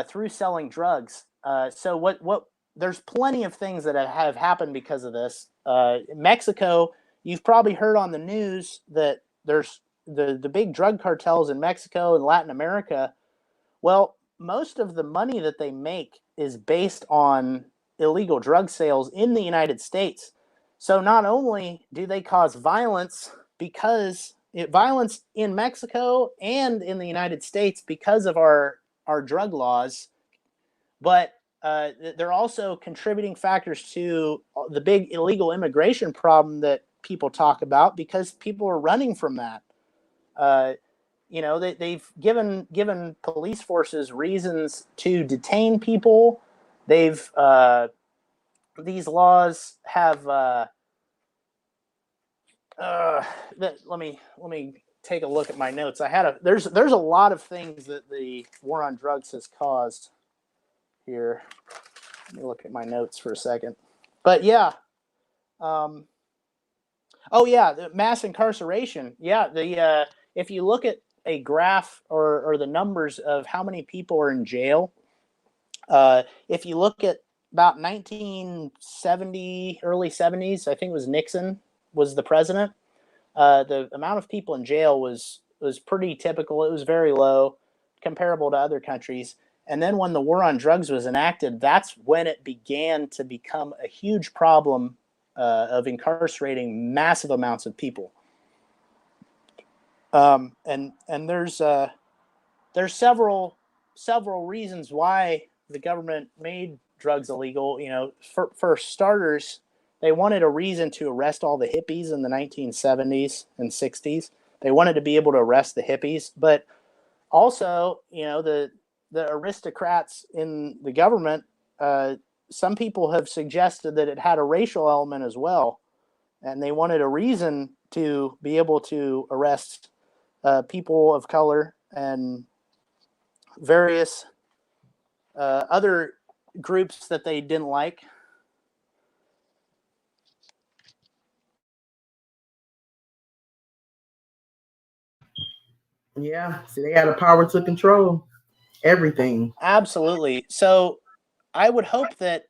through selling drugs. So what there's plenty of things that have happened because of this. Mexico, you've probably heard on the news that there's the big drug cartels in Mexico and Latin America. Well, most of the money that they make is based on illegal drug sales in the United States. So not only do they cause violence violence in Mexico and in the United States because of our drug laws, but they're also contributing factors to the big illegal immigration problem that people talk about because people are running from that. They've given police forces reasons to detain people. These laws have. Let me take a look at my notes. There's a lot of things that the war on drugs has caused here. Let me look at my notes for a second. But yeah. The mass incarceration. Yeah, if you look at a graph or the numbers of how many people are in jail, if you look at about 1970, early 70s, I think it was Nixon was the president. The amount of people in jail was pretty typical. It was very low, comparable to other countries. And then when the war on drugs was enacted, that's when it began to become a huge problem of incarcerating massive amounts of people. And there's several reasons why the government made drugs illegal. For starters, they wanted a reason to arrest all the hippies in the 1970s and 60s. They wanted to be able to arrest the hippies, but also, the aristocrats in the government, some people have suggested that it had a racial element as well, and they wanted a reason to be able to arrest people of color and various other groups that they didn't like. Yeah, so they had the power to control everything. Absolutely. So I would hope that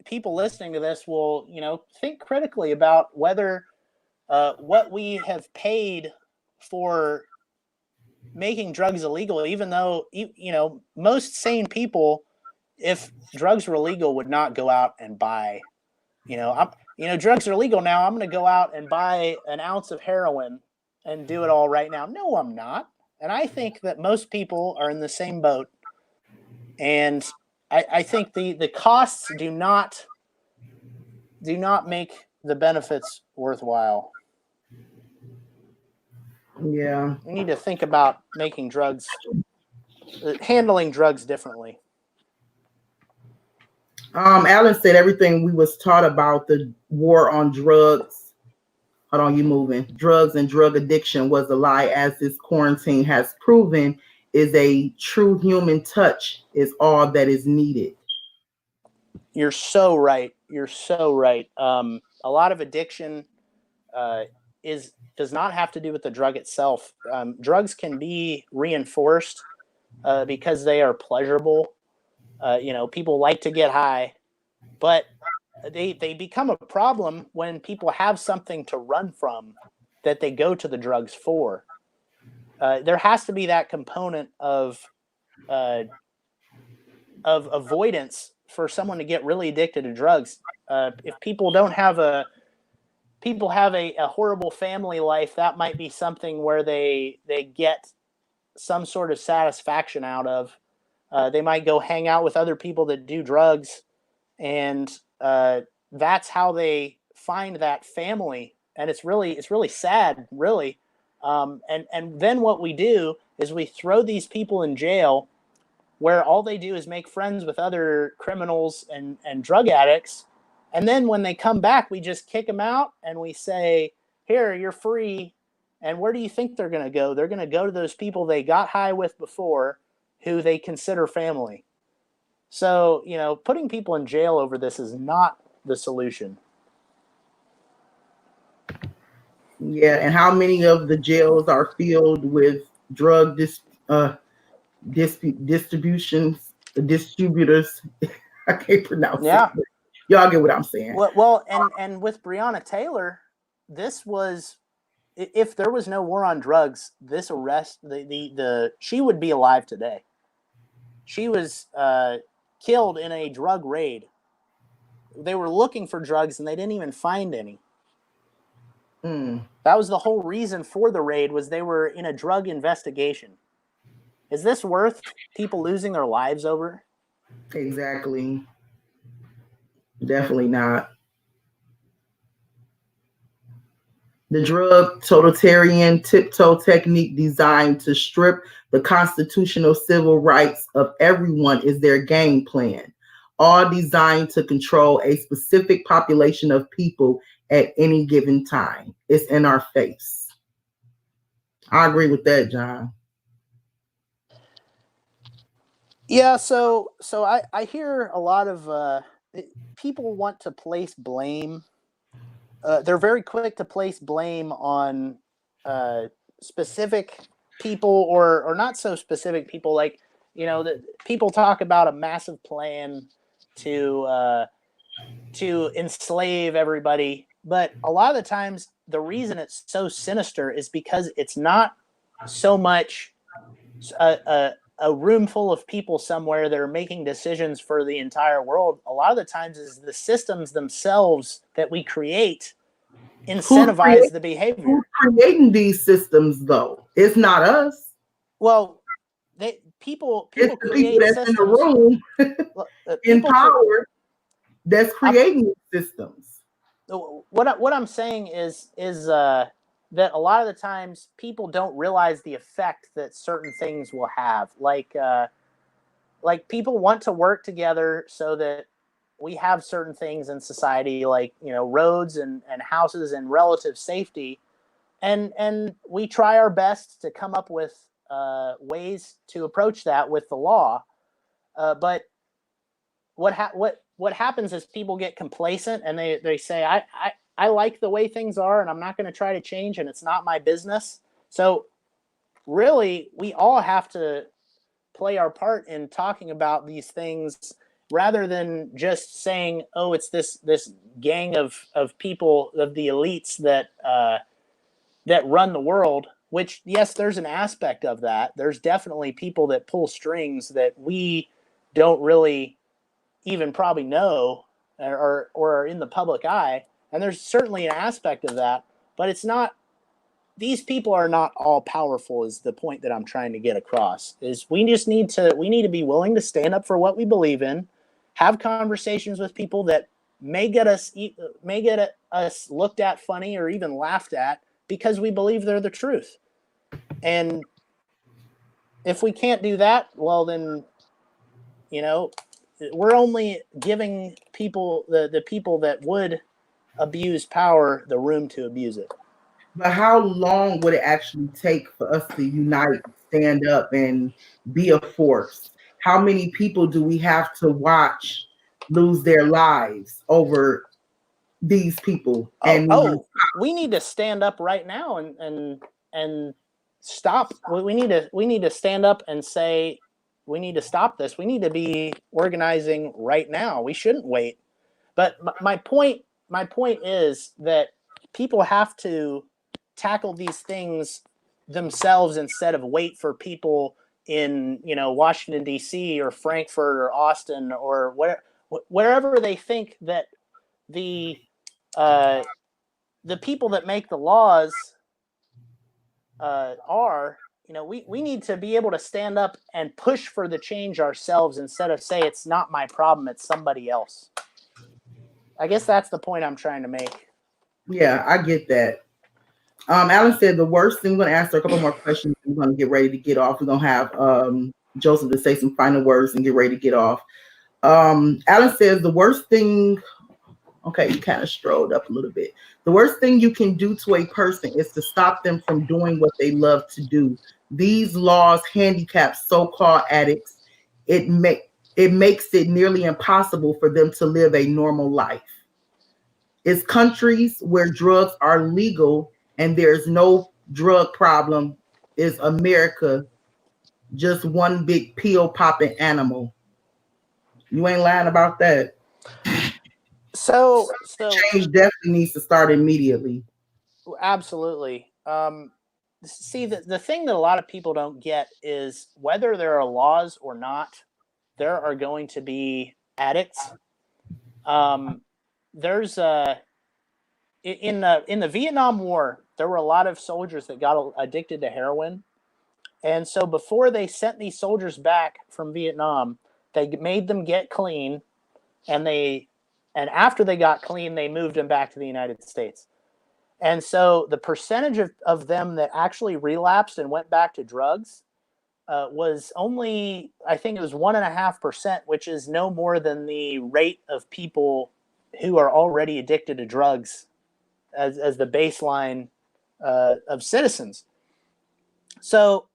people listening to this will, think critically about whether what we have paid for making drugs illegal, even though, most sane people, if drugs were illegal, would not go out and buy, drugs are legal now. I'm going to go out and buy an ounce of heroin and do it all right now. No, I'm not. And I think that most people are in the same boat. And I think the costs do not make the benefits worthwhile. Yeah. We need to think about handling drugs differently. Alan said everything we was taught about the war on drugs. Hold on, you moving. Drugs and drug addiction was a lie, as this quarantine has proven. Is a true human touch is all that is needed. You're so right. A lot of addiction does not have to do with the drug itself. Drugs can be reinforced because they are pleasurable. People like to get high, but they become a problem when people have something to run from that they go to the drugs for. There has to be that component of avoidance for someone to get really addicted to drugs. If people have a horrible family life, that might be something where they get some sort of satisfaction out of. They might go hang out with other people that do drugs, and that's how they find that family. And it's really sad, really. And then what we do is we throw these people in jail, where all they do is make friends with other criminals and drug addicts. And then when they come back, we just kick them out and we say, here, you're free. And where do you think they're going to go? They're going to go to those people they got high with before, who they consider family. So, putting people in jail over this is not the solution. Yeah, and how many of the jails are filled with drug distributors? I can't pronounce it. Y'all get what I'm saying. Well, and with Breonna Taylor, this was, if there was no war on drugs, this arrest, she would be alive today. She was killed in a drug raid. They were looking for drugs and they didn't even find any. That was the whole reason for the raid, was they were in a drug investigation. Is this worth people losing their lives over? Exactly. Definitely not. The drug totalitarian tiptoe technique designed to strip the constitutional civil rights of everyone is their game plan, all designed to control a specific population of people at any given time. It's in our face. I agree with that, John. Yeah, so I hear a lot of people want to place blame. They're very quick to place blame on specific people or not so specific people. Like, people talk about a massive plan to enslave everybody, but a lot of the times the reason it's so sinister is because it's not so much a room full of people somewhere that are making decisions for the entire world. A lot of the times is the systems themselves that we create incentivize the behavior. Who's creating these systems, though? It's not us. Well, people create people that's systems in the room in power that's creating systems. What I'm saying is that a lot of the times people don't realize the effect that certain things will have. Like people want to work together so that we have certain things in society, like, roads and houses and relative safety. And we try our best to come up with ways to approach that with the law. But what happens is people get complacent and they say, I like the way things are and I'm not going to try to change, and it's not my business. So really, we all have to play our part in talking about these things rather than just saying, oh, it's this gang of people, of the elites that run the world. Which, yes, there's an aspect of that. There's definitely people that pull strings that we don't really even probably know or are in the public eye. And there's certainly an aspect of that, but it's not, these people are not all powerful is the point that I'm trying to get across. Is we need to be willing to stand up for what we believe in, have conversations with people that may get us looked at funny or even laughed at because we believe they're the truth. And if we can't do that, well, then, we're only giving people, the people that would abuse power, the room to abuse it. But how long would it actually take for us to unite, stand up, and be a force? How many people do we have to watch lose their lives over these people? We need to stand up right now and stop. We need to stand up and say, we need to stop this. We need to be organizing right now. We shouldn't wait. But my point is that people have to tackle these things themselves instead of wait for people in, Washington, D.C. or Frankfurt or Austin or wherever they think that the people that make the laws are. We need to be able to stand up and push for the change ourselves instead of say it's not my problem, it's somebody else. I guess that's the point I'm trying to make. Yeah, I get that. Alan said the worst thing, we're going to ask her a couple more questions. We're going to get ready to get off. We're going to have Joseph to say some final words and get ready to get off. Alan says the worst thing, okay, you kind of strolled up a little bit. The worst thing you can do to a person is to stop them from doing what they love to do. These laws handicap so-called addicts. It makes it nearly impossible for them to live a normal life. It's countries where drugs are legal and there's no drug problem. Is America just one big pill popping animal? You ain't lying about that. So change definitely needs to start immediately. Absolutely. See, the thing that a lot of people don't get is whether there are laws or not, there are going to be addicts. There's in the Vietnam War, there were a lot of soldiers that got addicted to heroin. And so before they sent these soldiers back from Vietnam, they made them get clean, and after they got clean, they moved them back to the United States. And so the percentage of them that actually relapsed and went back to drugs was only, I think it was 1.5%, which is no more than the rate of people who are already addicted to drugs as the baseline of citizens. So,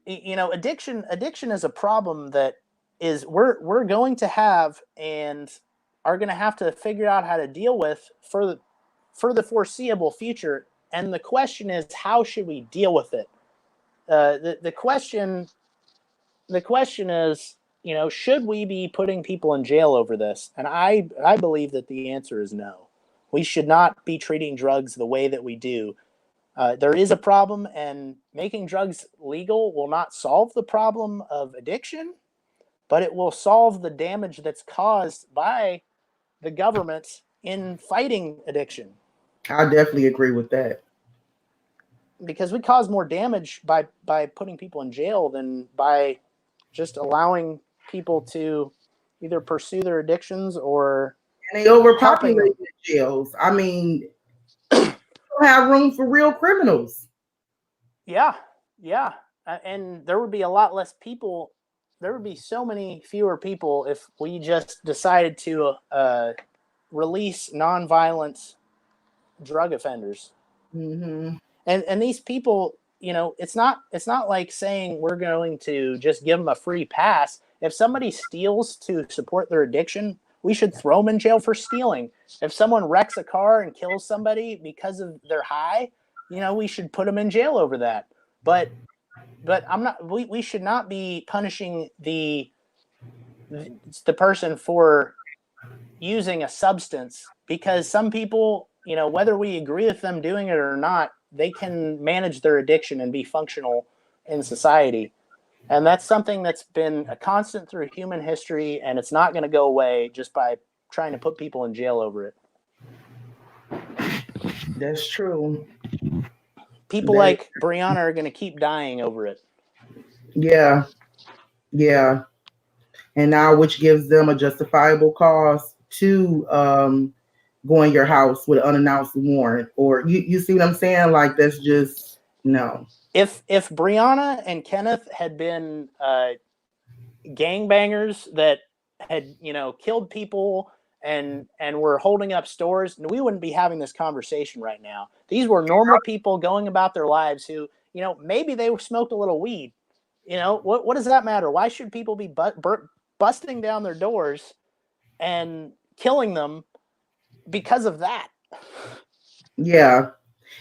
addiction is a problem that is we're going to have and are going to have to figure out how to deal with for the foreseeable future. And the question is, how should we deal with it? The question is, should we be putting people in jail over this? And I believe that the answer is no. We should not be treating drugs the way that we do. There is a problem, and making drugs legal will not solve the problem of addiction, but it will solve the damage that's caused by the government in fighting addiction. I definitely agree with that. Because we cause more damage by putting people in jail than by just allowing people to either pursue their addictions or... And they overpopulate the jails. I mean, you don't have room for real criminals. Yeah. And there would be a lot less people. There would be so many fewer people if we just decided to release nonviolent drug offenders. Mm-hmm. And these people, it's not like saying we're going to just give them a free pass. If somebody steals to support their addiction, we should throw them in jail for stealing. If someone wrecks a car and kills somebody because of their high, we should put them in jail over that. But but I'm not. We should not be punishing the person for using a substance, because some people, whether we agree with them doing it or not, they can manage their addiction and be functional in society. And that's something that's been a constant through human history, and it's not going to go away just by trying to put people in jail over it. That's true. People like Breonna are going to keep dying over it. Yeah. Yeah. And now, which gives them a justifiable cause to go in your house with an unannounced warrant, or you see what I'm saying? Like, that's just no. If Breonna and Kenneth had been gangbangers that had killed people and were holding up stores, we wouldn't be having this conversation right now. These were normal people going about their lives who, maybe they smoked a little weed. What does that matter? Why should people be busting down their doors and killing them because of that? Yeah.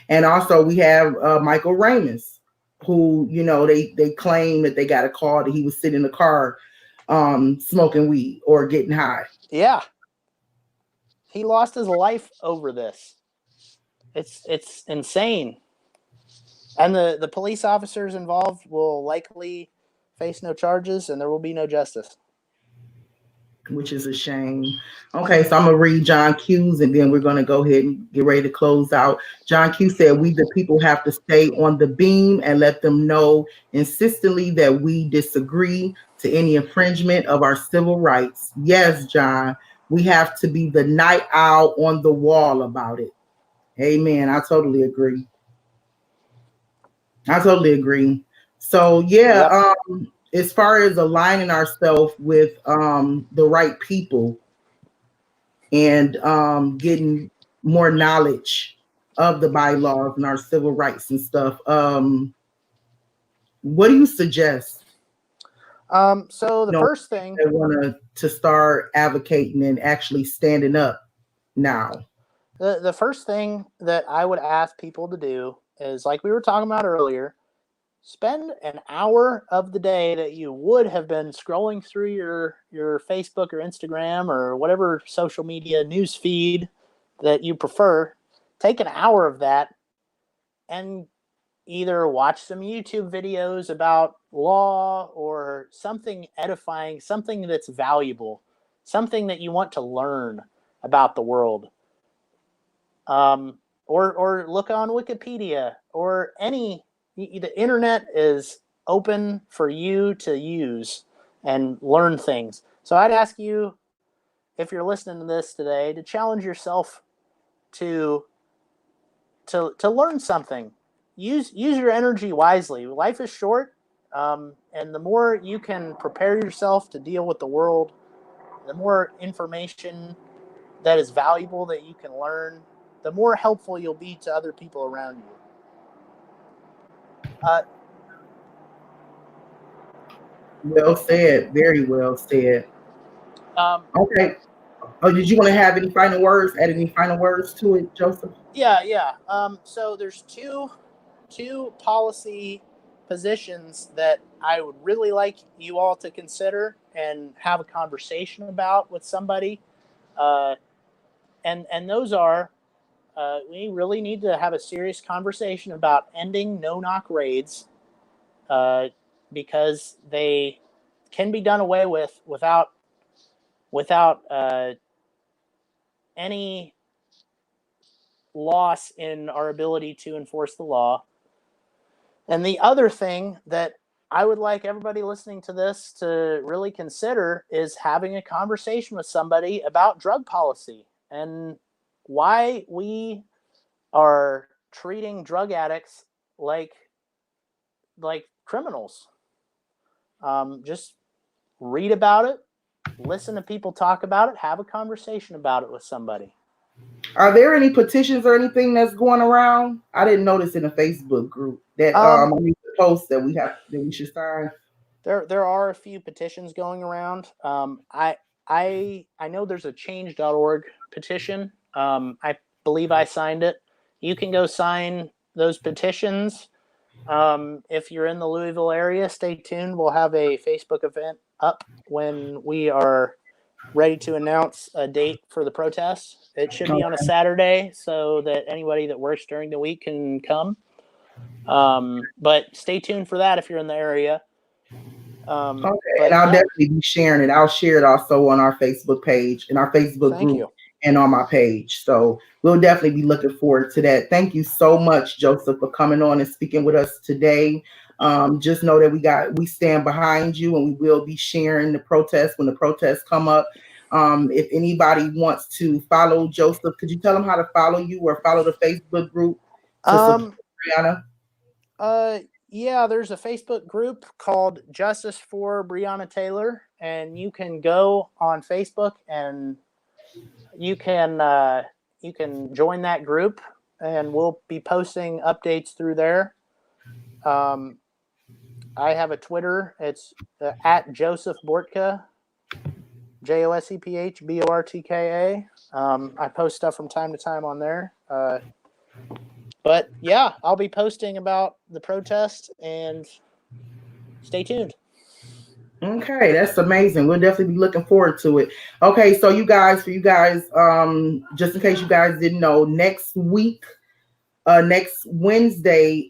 And also we have Michael Ramos, who, they claim that they got a call that he was sitting in the car smoking weed or getting high. Yeah. He lost his life over this. It's insane. And the police officers involved will likely face no charges, and there will be no justice. Which is a shame. Okay, so I'm going to read John Q's, and then we're going to go ahead and get ready to close out. John Q said, we the people have to stay on the beam and let them know insistently that we disagree to any infringement of our civil rights. Yes, John, we have to be the night owl on the wall about it. Amen. I totally agree. So, yeah, yep. As far as aligning ourselves with the right people and getting more knowledge of the bylaws and our civil rights and stuff, what do you suggest? So the first thing I want to start advocating and actually standing up now. The first thing that I would ask people to do is, like we were talking about earlier, spend an hour of the day that you would have been scrolling through your Facebook or Instagram or whatever social media news feed that you prefer. Take an hour of that and either watch some YouTube videos about law or something edifying, something that's valuable, something that you want to learn about the world. Or look on Wikipedia or the internet is open for you to use and learn things. So I'd ask you, if you're listening to this today, to challenge yourself to learn something. Use your energy wisely. Life is short, and the more you can prepare yourself to deal with the world, the more information that is valuable that you can learn, the more helpful you'll be to other people around you. Well said. Very well said. Okay. Oh, did you want to have any final words? Add any final words to it, Joseph? Yeah. So there's two policy positions that I would really like you all to consider and have a conversation about with somebody. And those are, we really need to have a serious conversation about ending no-knock raids, because they can be done away with without any loss in our ability to enforce the law. And the other thing that I would like everybody listening to this to really consider is having a conversation with somebody about drug policy and why we are treating drug addicts like criminals. Just read about it, listen to people talk about it, have a conversation about it with somebody. Are there any petitions or anything that's going around? I didn't notice in the Facebook group that post that we should sign. There are a few petitions going around. I know there's a change.org petition. I believe I signed it. You can go sign those petitions. If you're in the Louisville area, stay tuned. We'll have a Facebook event up when we are ready to announce a date for the protest. It should be on a Saturday so that anybody that works during the week can come. But stay tuned for that if you're in the area. Okay, and I'll definitely be sharing it. I'll share it also on our Facebook page, in our Facebook group, and on my page. So we'll definitely be looking forward to that. Thank you so much, Joseph, for coming on and speaking with us today. Just know that we stand behind you, and we will be sharing the protests when the protests come up. If anybody wants to follow Joseph, could you tell them how to follow you or follow the Facebook group to support Breonna? Yeah, there's a Facebook group called Justice for Breonna Taylor, and you can go on Facebook and you can join that group, and we'll be posting updates through there. I have a Twitter. It's at Joseph Bortka, JOSEPHBORTKA. I post stuff from time to time on there. But yeah, I'll be posting about the protest, and stay tuned. Okay, that's amazing. We'll definitely be looking forward to it. Okay, so for you guys, just in case you guys didn't know, next Wednesday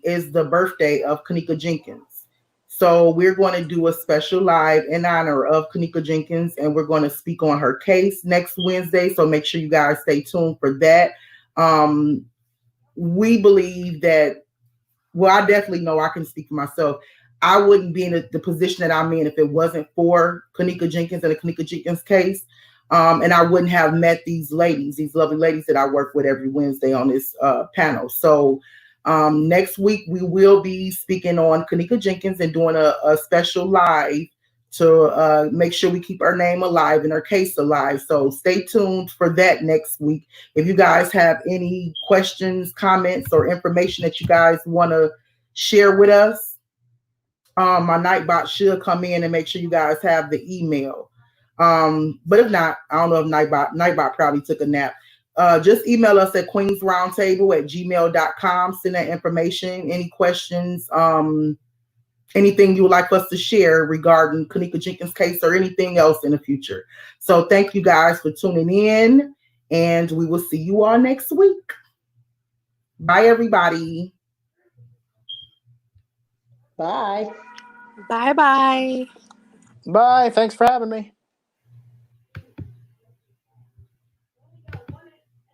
is the birthday of Kenneka Jenkins. So we're going to do a special live in honor of Kenneka Jenkins, and we're going to speak on her case next Wednesday. So make sure you guys stay tuned for that. We believe that, well, I definitely know, I can speak for myself, I wouldn't be in the position that I'm in if it wasn't for Kenneka Jenkins and the Kenneka Jenkins case. And I wouldn't have met these lovely ladies that I work with every Wednesday on this panel. So next week, we will be speaking on Kenneka Jenkins and doing a special live to make sure we keep her name alive and her case alive. So stay tuned for that next week. If you guys have any questions, comments, or information that you guys want to share with us, my Nightbot should come in and make sure you guys have the email. But if not, I don't know if Nightbot probably took a nap. Just email us at queensroundtable@gmail.com. Send that information, any questions, anything you would like us to share regarding Kenneka Jenkins' case or anything else in the future. So thank you guys for tuning in, and we will see you all next week. Bye, everybody. Bye. Bye-bye. Bye. Thanks for having me.